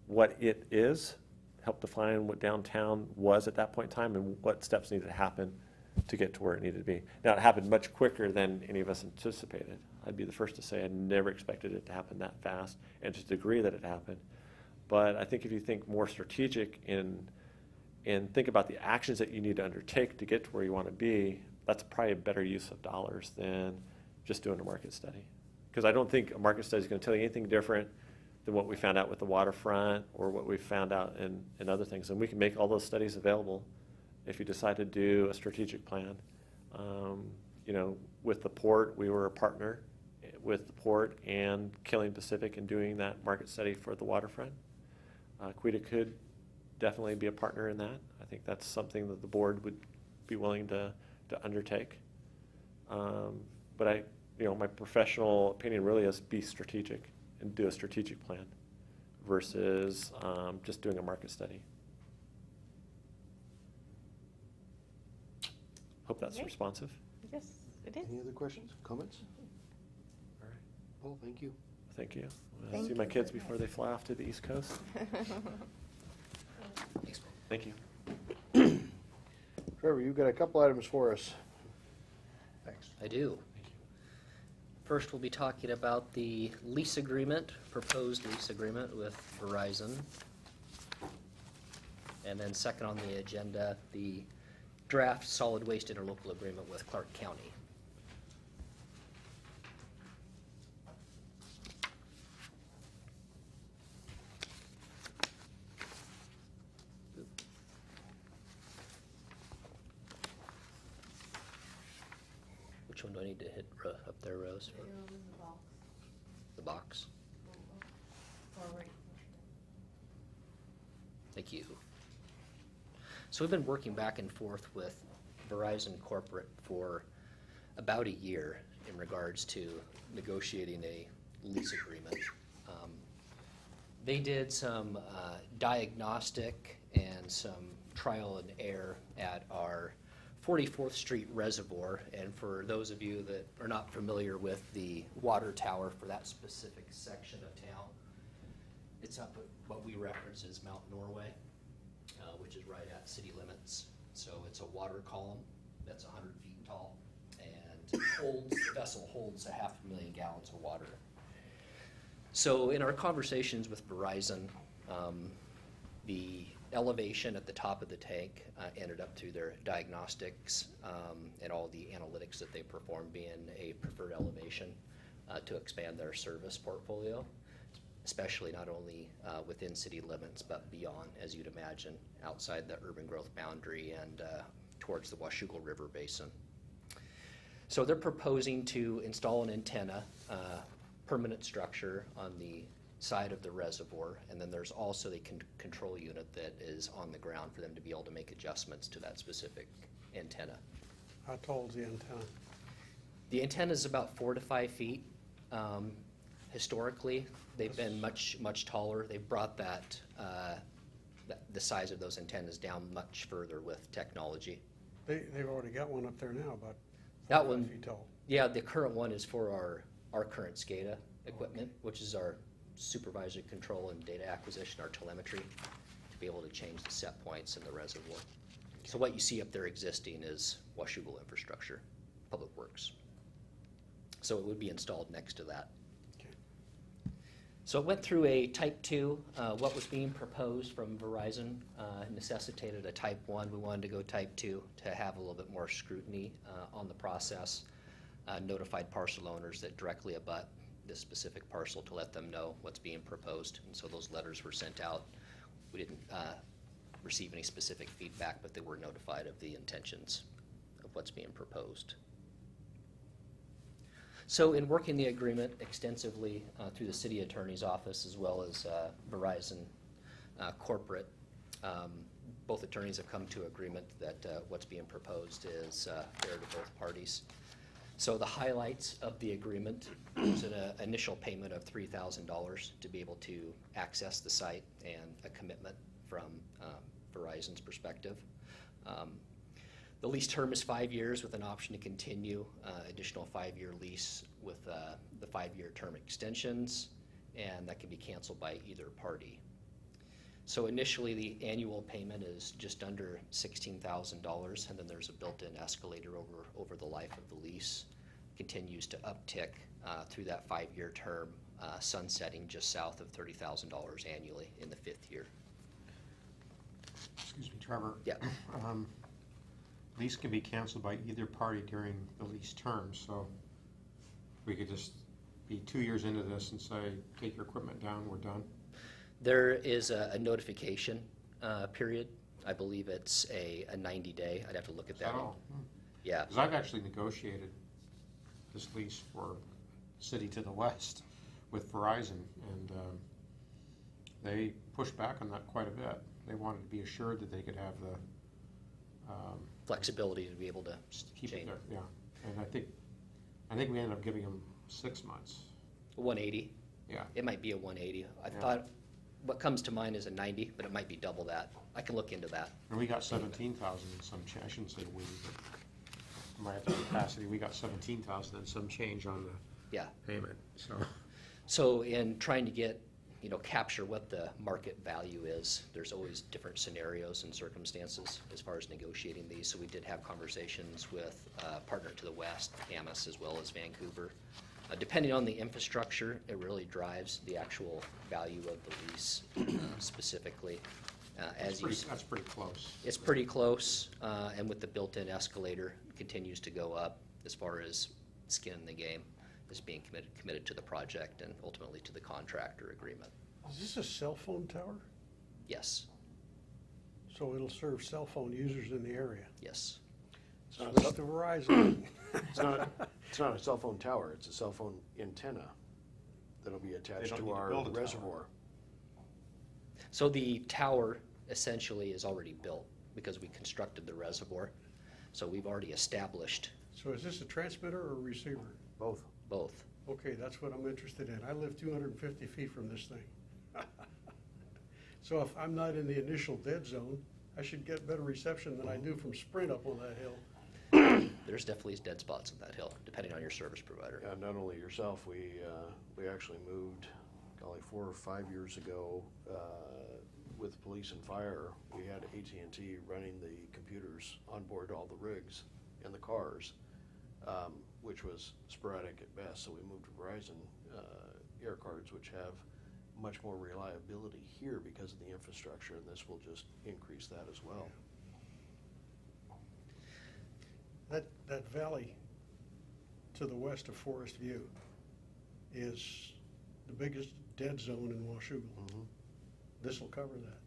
what it is, help define what downtown was at that point in time and what steps needed to happen to get to where it needed to be. Now, it happened much quicker than any of us anticipated. I'd be the first to say I never expected it to happen that fast and to the degree that it happened. But I think if you think more strategic and think about the actions that you need to undertake to get to where you want to be, that's probably a better use of dollars than just doing a market study. Because I don't think a market study is going to tell you anything different than what we found out with the waterfront or what we found out in other things. And we can make all those studies available if you decide to do a strategic plan. With the port, we were a partner with the port and Killeen Pacific in doing that market study for the waterfront. Quita could definitely be a partner in that. I think that's something that the board would be willing to undertake. But my professional opinion really is be strategic and do a strategic plan versus just doing a market study. Hope that's Okay. responsive. Yes, it is. Any other questions, comments? All right. Paul, thank you. Thank you. Thank See my you kids very before they fly off to the East Coast. Thank you. Trevor, you've got a couple items for us. Thanks. I do. First, we'll be talking about the lease agreement, proposed lease agreement with Verizon. And then second on the agenda, the draft solid waste interlocal agreement with Clark County. Which one do I need to hit up there, Rose? The box? Thank you. So we've been working back and forth with Verizon Corporate for about a year in regards to negotiating a lease agreement. They did some diagnostic and some trial and error at our 44th Street Reservoir, and for those of you that are not familiar with the water tower for that specific section of town, it's up at what we reference as Mount Norway, which is right at city limits. So it's a water column that's 100 feet tall, and the vessel holds 500,000 gallons of water. So in our conversations with Verizon, the elevation at the top of the tank ended up through their diagnostics and all the analytics that they perform being a preferred elevation to expand their service portfolio, especially not only within city limits but beyond, as you'd imagine, outside the urban growth boundary and towards the Washougal River Basin. So they're proposing to install an antenna, permanent structure on the side of the reservoir, and then there's also the control unit that is on the ground for them to be able to make adjustments to that specific antenna. How tall is the antenna? The antenna is about 4 to 5 feet. Historically, they've been much taller. They've brought the size of those antennas down much further with technology. They've already got one up there now, about That 5 one- feet tall. Yeah, the current one is for our current SCADA equipment, which is our supervisory control and data acquisition, our telemetry, to be able to change the set points in the reservoir. So what you see up there existing is Washougal infrastructure, public works. So it would be installed next to that. Okay. So it went through a type 2. What was being proposed from Verizon necessitated a type 1. We wanted to go type 2 to have a little bit more scrutiny on the process. Notified parcel owners that directly abut this specific parcel to let them know what's being proposed. And so those letters were sent out. We didn't receive any specific feedback, but they were notified of the intentions of what's being proposed. So in working the agreement extensively through the city attorney's office as well as Verizon Corporate, both attorneys have come to agreement that what's being proposed is fair to both parties. So the highlights of the agreement is an initial payment of $3,000 to be able to access the site and a commitment from Verizon's perspective. The lease term is 5 years with an option to continue, additional 5-year lease with the 5-year term extensions, and that can be canceled by either party. So initially, the annual payment is just under $16,000, and then there's a built-in escalator over the life of the lease. Continues to uptick through that 5-year term, sunsetting just south of $30,000 annually in the 5th year. Excuse me, Trevor. Yeah. Lease can be canceled by either party during the lease term, so we could just be 2 years into this and say, take your equipment down, we're done. There is a notification period. I believe it's a 90-day. I'd have to look at Is that. that all? Yeah. Because I've actually negotiated this lease for city to the west with Verizon, and they pushed back on that quite a bit. They wanted to be assured that they could have the Flexibility to be able to keep it change. there, yeah. And I think we ended up giving them 6 months. 180. Yeah. It might be a 180. I Yeah. thought what comes to mind is a 90, but it might be double that. I can look into that. And we got 17,000 and some change. I shouldn't say we, but might have the capacity. We got 17,000 and some change on the Yeah. payment. So in trying to get, capture what the market value is, there's always different scenarios and circumstances as far as negotiating these. So we did have conversations with a partner to the west, Camas, as well as Vancouver. Depending on the infrastructure, it really drives the actual value of the lease specifically. That's pretty close. It's pretty close, and with the built-in escalator, it continues to go up as far as skin in the game is being committed to the project and ultimately to the contractor agreement. Is this a cell phone tower? Yes, So it'll serve cell phone users in the area? yes. It's not, Switch to Verizon. it's not a cell phone tower, it's a cell phone antenna that'll be attached don't to need to our build a tower. reservoir. So the tower essentially is already built because we constructed the reservoir. So we've already established So is this a transmitter or a receiver? Both. both. Okay, that's what I'm interested in. I live 250 feet from this thing. So if I'm not in the initial dead zone, I should get better reception than I do from Sprint up on that hill. There's definitely dead spots on that hill, depending on your service provider. Not only yourself, we actually moved, golly, 4 or 5 years ago, with police and fire. We had AT&T running the computers on board all the rigs and the cars, which was sporadic at best. So we moved to Verizon air cards, which have much more reliability here because of the infrastructure, and this will just increase that as well. That valley to the west of Forest View is the biggest dead zone in Washougal. Mhm. This will cover that.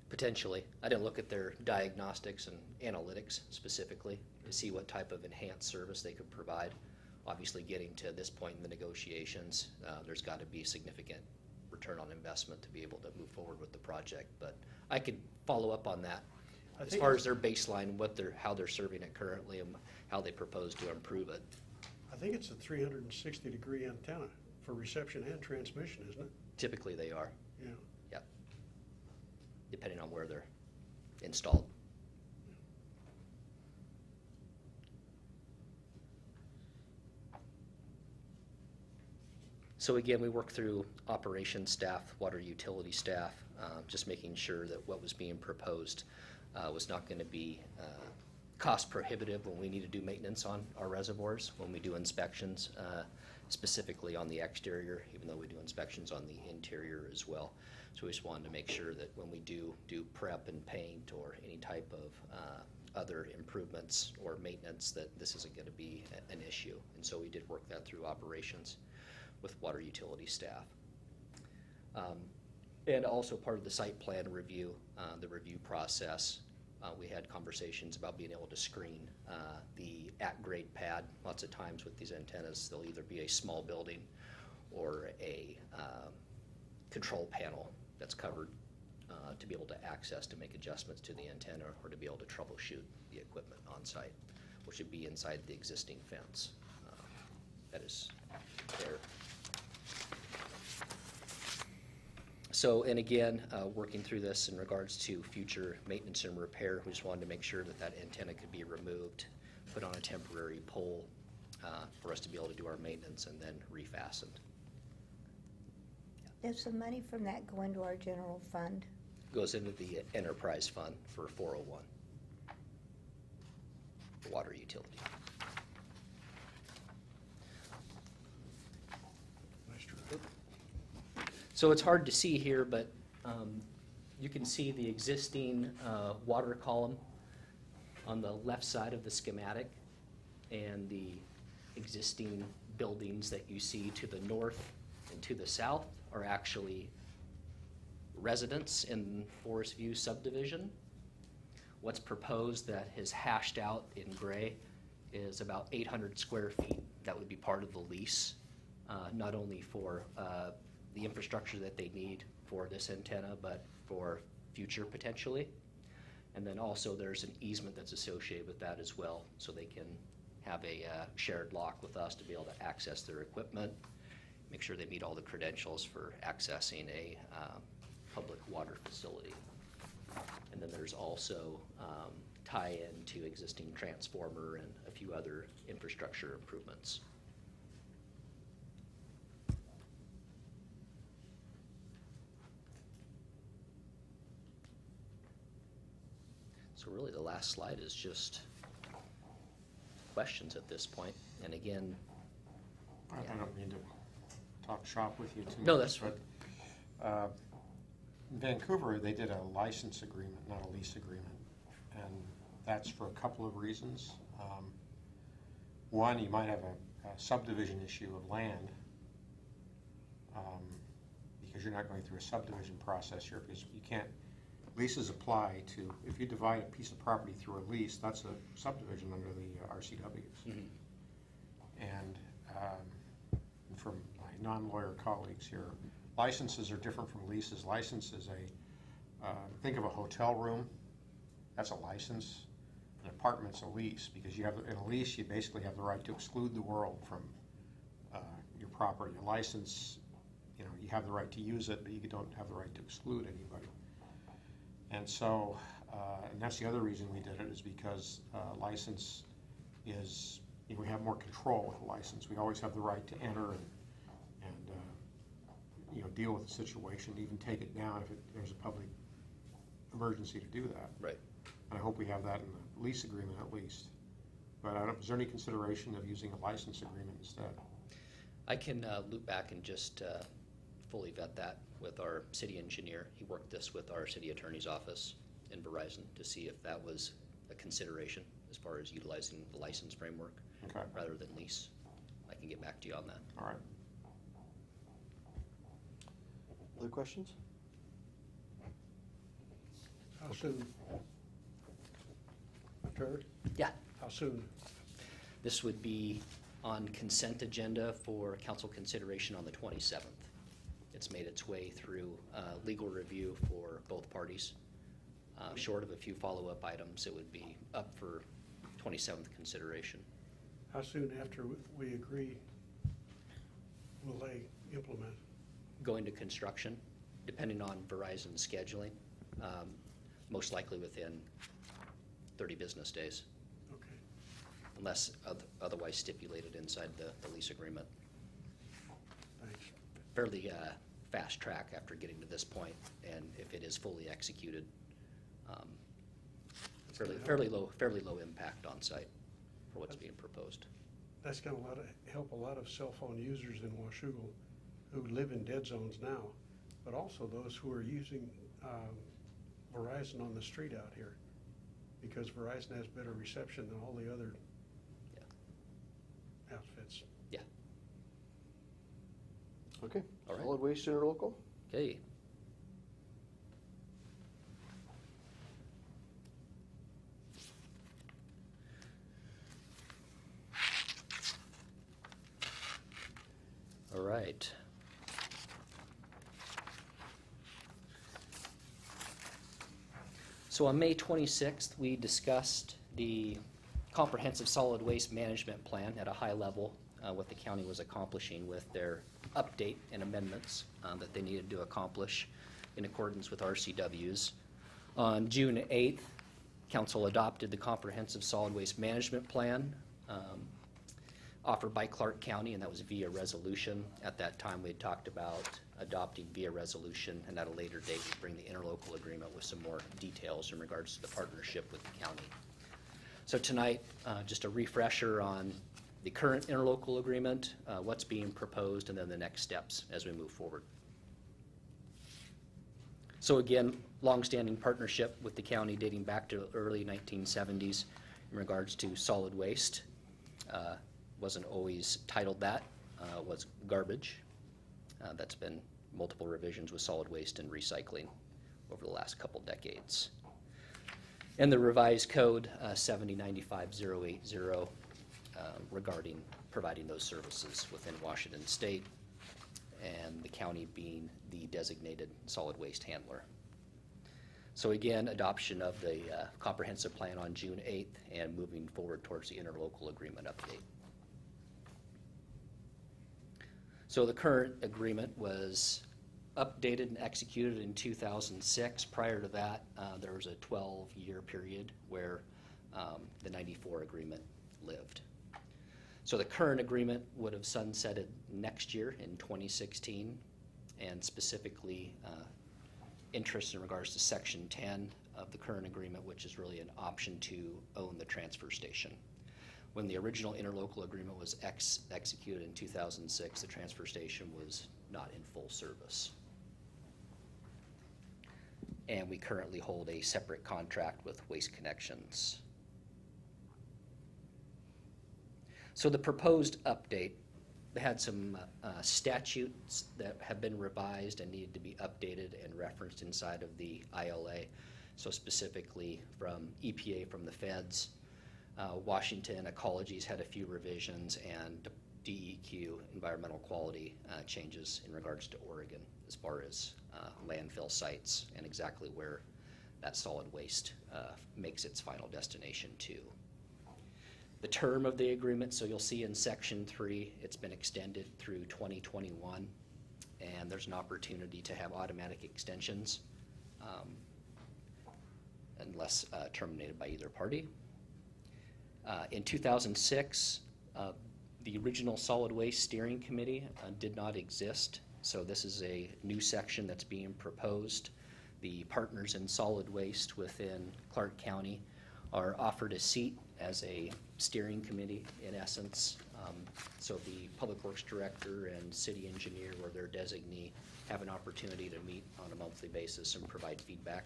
Potentially. I didn't look at their diagnostics and analytics specifically to see what type of enhanced service they could provide. Obviously, getting to this point in the negotiations, there's got to be significant return on investment to be able to move forward with the project. But I could follow up on that I as think far it's- as their baseline, how they're serving it currently, and how they propose to improve it. I think it's a 360-degree antenna for reception and transmission, isn't it? Typically, they are. Yeah. Yep. Depending on where they're installed. So again, we worked through operations staff, water utility staff, just making sure that what was being proposed was not going to be cost prohibitive when we need to do maintenance on our reservoirs, when we do inspections, specifically on the exterior, even though we do inspections on the interior as well. So we just wanted to make sure that when we do prep and paint or any type of other improvements or maintenance, that this isn't going to be an issue. And so we did work that through operations with water utility staff. And also part of the site plan review, the review process, we had conversations about being able to screen the at-grade pad. Lots of times with these antennas, they'll either be a small building or a control panel that's covered to be able to access to make adjustments to the antenna or to be able to troubleshoot the equipment on site, which would be inside the existing fence that is there. So, and again, working through this in regards to future maintenance and repair, we just wanted to make sure that that antenna could be removed, put on a temporary pole for us to be able to do our maintenance and then refastened. Does the money from that go into our general fund? Goes into the enterprise fund for 401, the water utility. Nice try. So it's hard to see here, but you can see the existing water column on the left side of the schematic and the existing buildings that you see to the north and to the south are actually residents in Forest View subdivision. What's proposed that is hashed out in gray is about 800 square feet. That would be part of the lease, not only for the infrastructure that they need for this antenna, but for future potentially. And then also there's an easement that's associated with that as well, so they can have a shared lock with us to be able to access their equipment, make sure they meet all the credentials for accessing a public water facility. And then there's also tie-in to existing transformer and a few other infrastructure improvements. So really the last slide is just questions at this point. And again, I don't mean to talk shop with you too much. No, that's but, in Vancouver, they did a license agreement, not a lease agreement. And that's for a couple of reasons. One, you might have a subdivision issue of land because you're not going through a subdivision process here, because you can't leases apply to, if you divide a piece of property through a lease, that's a subdivision under the RCWs. And from my non-lawyer colleagues here, licenses are different from leases. License is think of a hotel room, that's a license. An apartment's a lease, because in a lease, you basically have the right to exclude the world from your property. A license, you have the right to use it, but you don't have the right to exclude anybody. And so, and that's the other reason we did it, is because license is, we have more control with a license. We always have the right to enter and deal with the situation, even take it down if there's a public emergency to do that. Right. And I hope we have that in the lease agreement at least. But is there any consideration of using a license agreement instead? I can loop back and just fully vet that with our city engineer. He worked this with our city attorney's office in Verizon to see if that was a consideration as far as utilizing the license framework rather than lease. I can get back to you on that. All right. Other questions? How soon? Trevor, Yeah. how soon? This would be on consent agenda for council consideration on the 27th. It's made its way through legal review for both parties. Short of a few follow-up items, it would be up for 27th consideration. How soon after we agree will they implement? Going to construction, depending on Verizon's scheduling, most likely within 30 business days, Okay. unless otherwise stipulated inside the lease agreement. Thanks. Fairly fast track after getting to this point, and if it is fully executed, fairly low impact on site for what's being proposed. That's going to help a lot of cell phone users in Washougal who live in dead zones now, but also those who are using Verizon on the street out here, because Verizon has better reception than all the other outfits. Yeah. Okay. All right. Solid waste interlocal? Okay. All right. So on May 26th, we discussed the comprehensive solid waste management plan at a high level, what the county was accomplishing with their update and amendments that they needed to accomplish in accordance with RCWs. On June 8th, council adopted the comprehensive solid waste management plan offered by Clark County, and that was via resolution. At that time, we had talked about adopting via resolution, and at a later date, we'd bring the interlocal agreement with some more details in regards to the partnership with the county. So tonight, just a refresher on the current interlocal agreement, what's being proposed, and then the next steps as we move forward. So again, longstanding partnership with the county dating back to early 1970s in regards to solid waste. Wasn't always titled that, was garbage. That's been multiple revisions with solid waste and recycling over the last couple decades. And the revised code 7095080 regarding providing those services within Washington State, and the county being the designated solid waste handler. So again, adoption of the comprehensive plan on June 8th and moving forward towards the interlocal agreement update. So the current agreement was updated and executed in 2006. Prior to that, there was a 12-year period where the 94 agreement lived. So the current agreement would have sunsetted next year in 2016, and specifically interest in regards to Section 10 of the current agreement, which is really an option to own the transfer station. When the original interlocal agreement was executed in 2006, the transfer station was not in full service. And we currently hold a separate contract with Waste Connections. So the proposed update they had some statutes that have been revised and needed to be updated and referenced inside of the ILA. So specifically from EPA, from the feds, Washington Ecology's had a few revisions, and DEQ, environmental quality changes in regards to Oregon as far as landfill sites and exactly where that solid waste makes its final destination to. The term of the agreement, so you'll see in Section 3, it's been extended through 2021, and there's an opportunity to have automatic extensions unless terminated by either party. In 2006, the original Solid Waste Steering Committee did not exist, so this is a new section that's being proposed. The partners in solid waste within Clark County are offered a seat as a steering committee, in essence. So the Public Works Director and City Engineer, or their designee, have an opportunity to meet on a monthly basis and provide feedback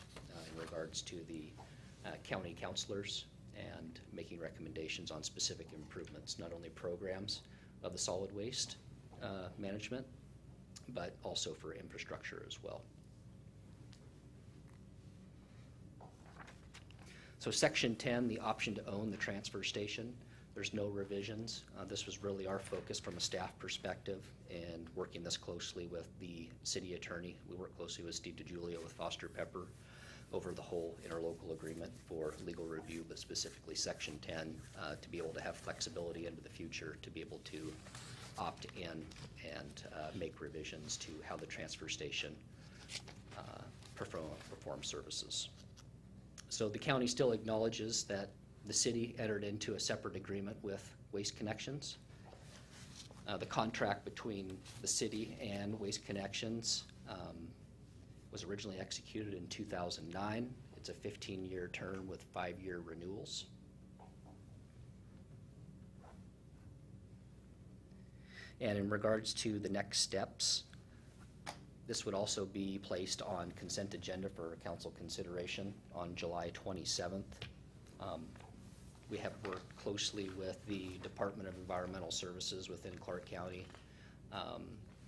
in regards to the county councilors and making recommendations on specific improvements, not only programs of the solid waste management, but also for infrastructure as well. So Section 10, the option to own the transfer station, there's no revisions. This was really our focus from a staff perspective, and working this closely with the city attorney. We work closely with Steve DiGiulio with Foster Pepper over the whole interlocal agreement for legal review, but specifically Section 10 to be able to have flexibility into the future, to be able to opt in and make revisions to how the transfer station perform services. So the county still acknowledges that the city entered into a separate agreement with Waste Connections. The contract between the city and Waste Connections was originally executed in 2009. It's a 15-year term with 5-year renewals. And in regards to the next steps, this would also be placed on consent agenda for council consideration on July 27th. We have worked closely with the Department of Environmental Services within Clark County,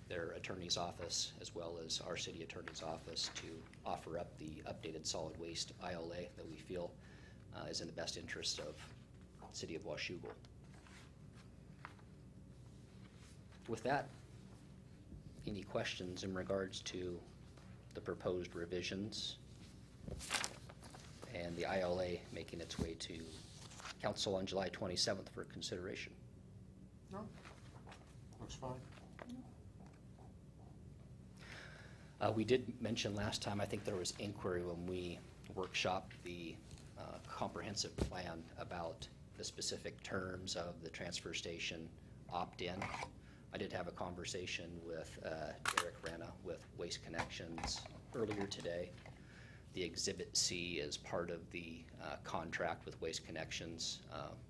their attorney's office, as well as our city attorney's office, to offer up the updated solid waste ILA that we feel is in the best interest of the city of Washougal. With that, any questions in regards to the proposed revisions and the ILA making its way to council on July 27th for consideration? No, looks fine. We did mention last time, I think there was inquiry when we workshopped the comprehensive plan about the specific terms of the transfer station opt-in. I did have a conversation with Eric Rana with Waste Connections earlier today. The Exhibit C as part of the contract with Waste Connections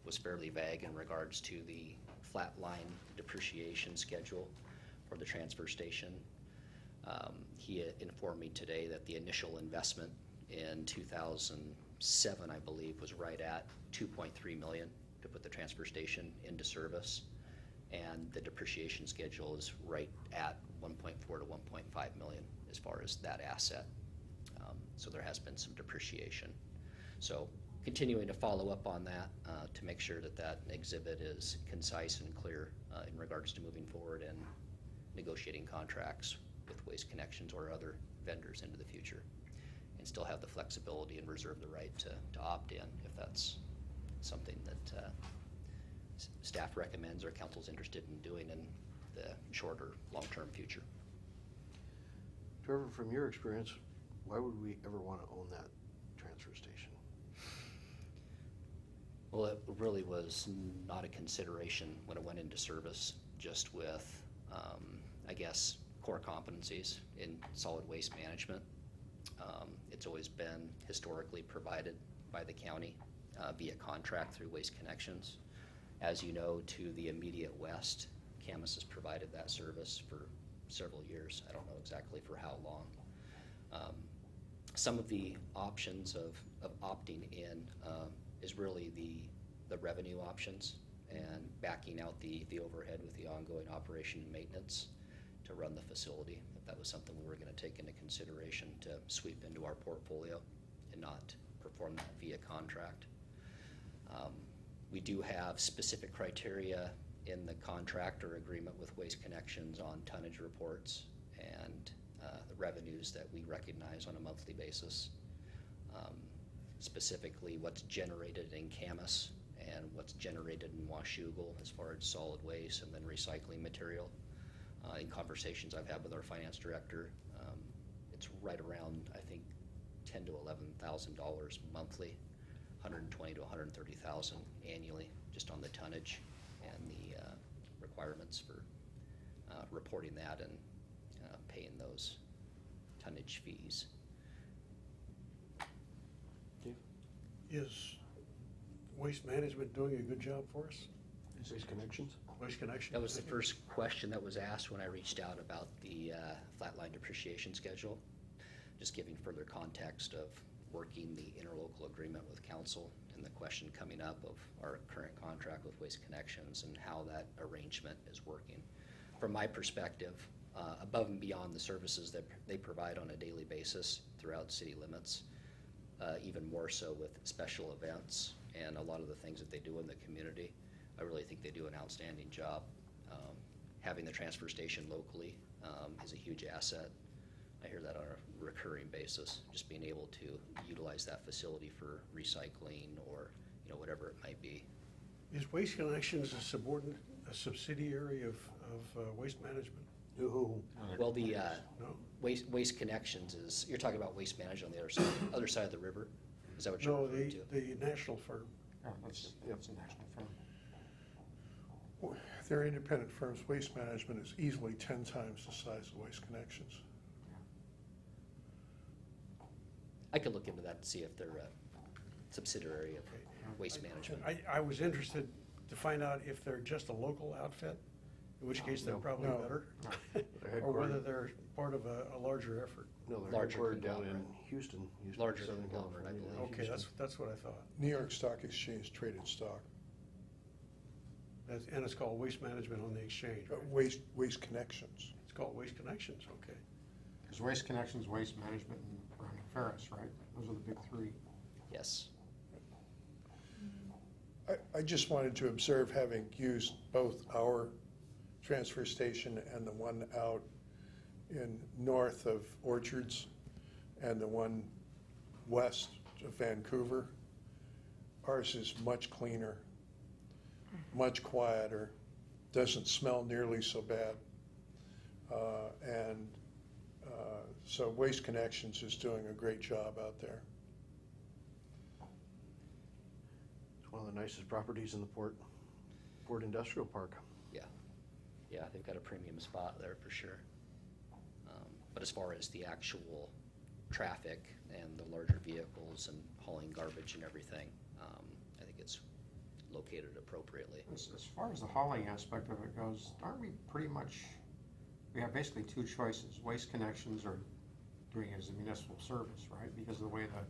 was fairly vague in regards to the flat line depreciation schedule for the transfer station. He informed me today that the initial investment in 2007, I believe, was right at $2.3 million to put the transfer station into service. And the depreciation schedule is right at 1.4 to 1.5 million as far as that asset. So there has been some depreciation. So continuing to follow up on that to make sure that that exhibit is concise and clear in regards to moving forward and negotiating contracts with Waste Connections or other vendors into the future, and still have the flexibility and reserve the right to opt in if that's something that staff recommends or council's interested in doing in the short or long-term future. Trevor, from your experience, why would we ever want to own that transfer station? Well, it really was not a consideration when it went into service, just with, I guess, core competencies in solid waste management. It's always been historically provided by the county via contract through Waste Connections. As you know, to the immediate west, Camas has provided that service for several years. I don't know exactly for how long. Some of the options of opting in is really the revenue options and backing out the overhead with the ongoing operation and maintenance to run the facility. If that was something we were gonna take into consideration to sweep into our portfolio and not perform that via contract. We do have specific criteria in the contract or agreement with Waste Connections on tonnage reports and the revenues that we recognize on a monthly basis. Specifically what's generated in Camas and what's generated in Washougal as far as solid waste and then recycling material. In conversations I've had with our finance director, it's right around, I think, $10,000 to $11,000 monthly, $120,000 to $130,000 annually, just on the tonnage and the requirements for reporting that and paying those tonnage fees. Is Waste Management doing a good job for us? Waste Connections? Waste Connections? That was the first question that was asked when I reached out about the flatline depreciation schedule. Just giving further context of working the interlocal agreement with council and the question coming up of our current contract with Waste Connections and how that arrangement is working. From my perspective, above and beyond the services that they provide on a daily basis throughout city limits, even more so with special events and a lot of the things that they do in the community, I really think they do an outstanding job. Having the transfer station locally is a huge asset. I hear that on a recurring basis, just being able to utilize that facility for recycling or whatever it might be. Is Waste Connections a subsidiary of Waste Management? Ooh. Well, the No? Waste Connections is, you're talking about Waste Management on the other side of the river? Is that what you're No, referring to? the national firm. Yeah, that's a national firm. They're independent firms. Waste Management is easily 10 times the size of Waste Connections. I could look into that and see if they're a subsidiary of Waste Management. I was interested to find out if they're just a local outfit, in which case they're probably No. better, They're or whether headquartered, they're part of a larger effort. no, they're Larger headquartered down in conglomerate. Houston. Larger Southern conglomerate, I California. believe. Okay, Houston. that's what I thought. New York Stock Exchange traded stock. And it's called Waste Management on the exchange, right? Waste Connections. It's called Waste Connections, okay. Because Waste Connections, Waste Management, and Brandon Ferris, right? Those are the big three. Yes. I just wanted to observe, having used both our transfer station and the one out in north of Orchards and the one west of Vancouver, ours is much cleaner, much quieter, doesn't smell nearly so bad. So Waste Connections is doing a great job out there. It's one of the nicest properties in the Port Industrial Park. Yeah, they've got a premium spot there for sure. But as far as the actual traffic and the larger vehicles and hauling garbage and everything, I think it's located appropriately. As far as the hauling aspect of it goes, aren't we pretty much, we have basically two choices. Waste Connections are doing it as a municipal service, right? Because of the way that,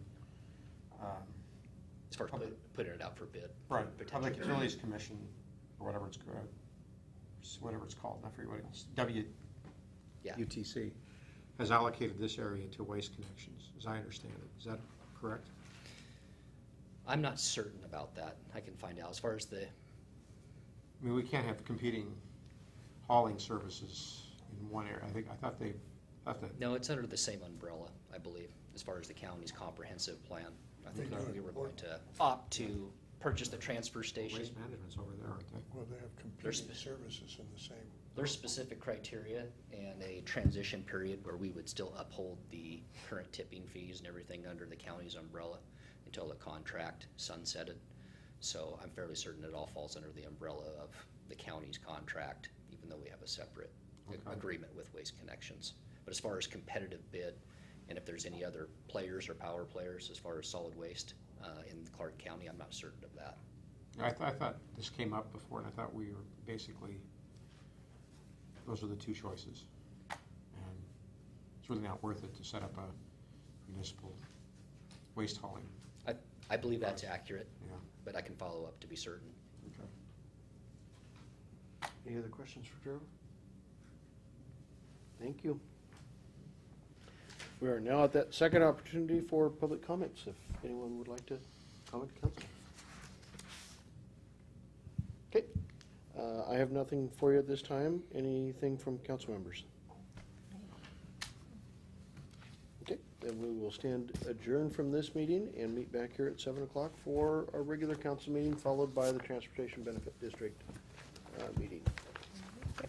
As far as putting it out for bid. right, potentially. Public Utilities Commission, or whatever it's called, I forget what it's, Yeah. WUTC, has allocated this area to Waste Connections, as I understand it. Is that correct? I'm not certain about that. I can find out. As far as the, I mean, we can't have competing hauling services in one area. I thought that, no, it's under the same umbrella, I believe, as far as the county's comprehensive plan. I think They do. we were going to opt to purchase the transfer station. Waste Management's over there, aren't they? Well, they have There's competing services in the same. There's specific criteria and a transition period where we would still uphold the current tipping fees and everything under the county's umbrella until the contract sunsetted. So I'm fairly certain it all falls under the umbrella of the county's contract, even though we have a separate Okay. agreement with Waste Connections. But as far as competitive bid, and if there's any other players or power players as far as solid waste in Clark County, I'm not certain of that. I thought this came up before, and I thought we were basically, those are the two choices. And it's really not worth it to set up a municipal waste hauling. I believe that's accurate, Yeah, but I can follow up to be certain. okay. Any other questions for Trevor? Thank you. We are now at that second opportunity for public comments, if anyone would like to comment, council. Okay, I have nothing for you at this time. Anything from council members? Okay, then we will stand adjourned from this meeting and meet back here at 7 o'clock for our regular council meeting, followed by the Transportation Benefit District meeting. Okay.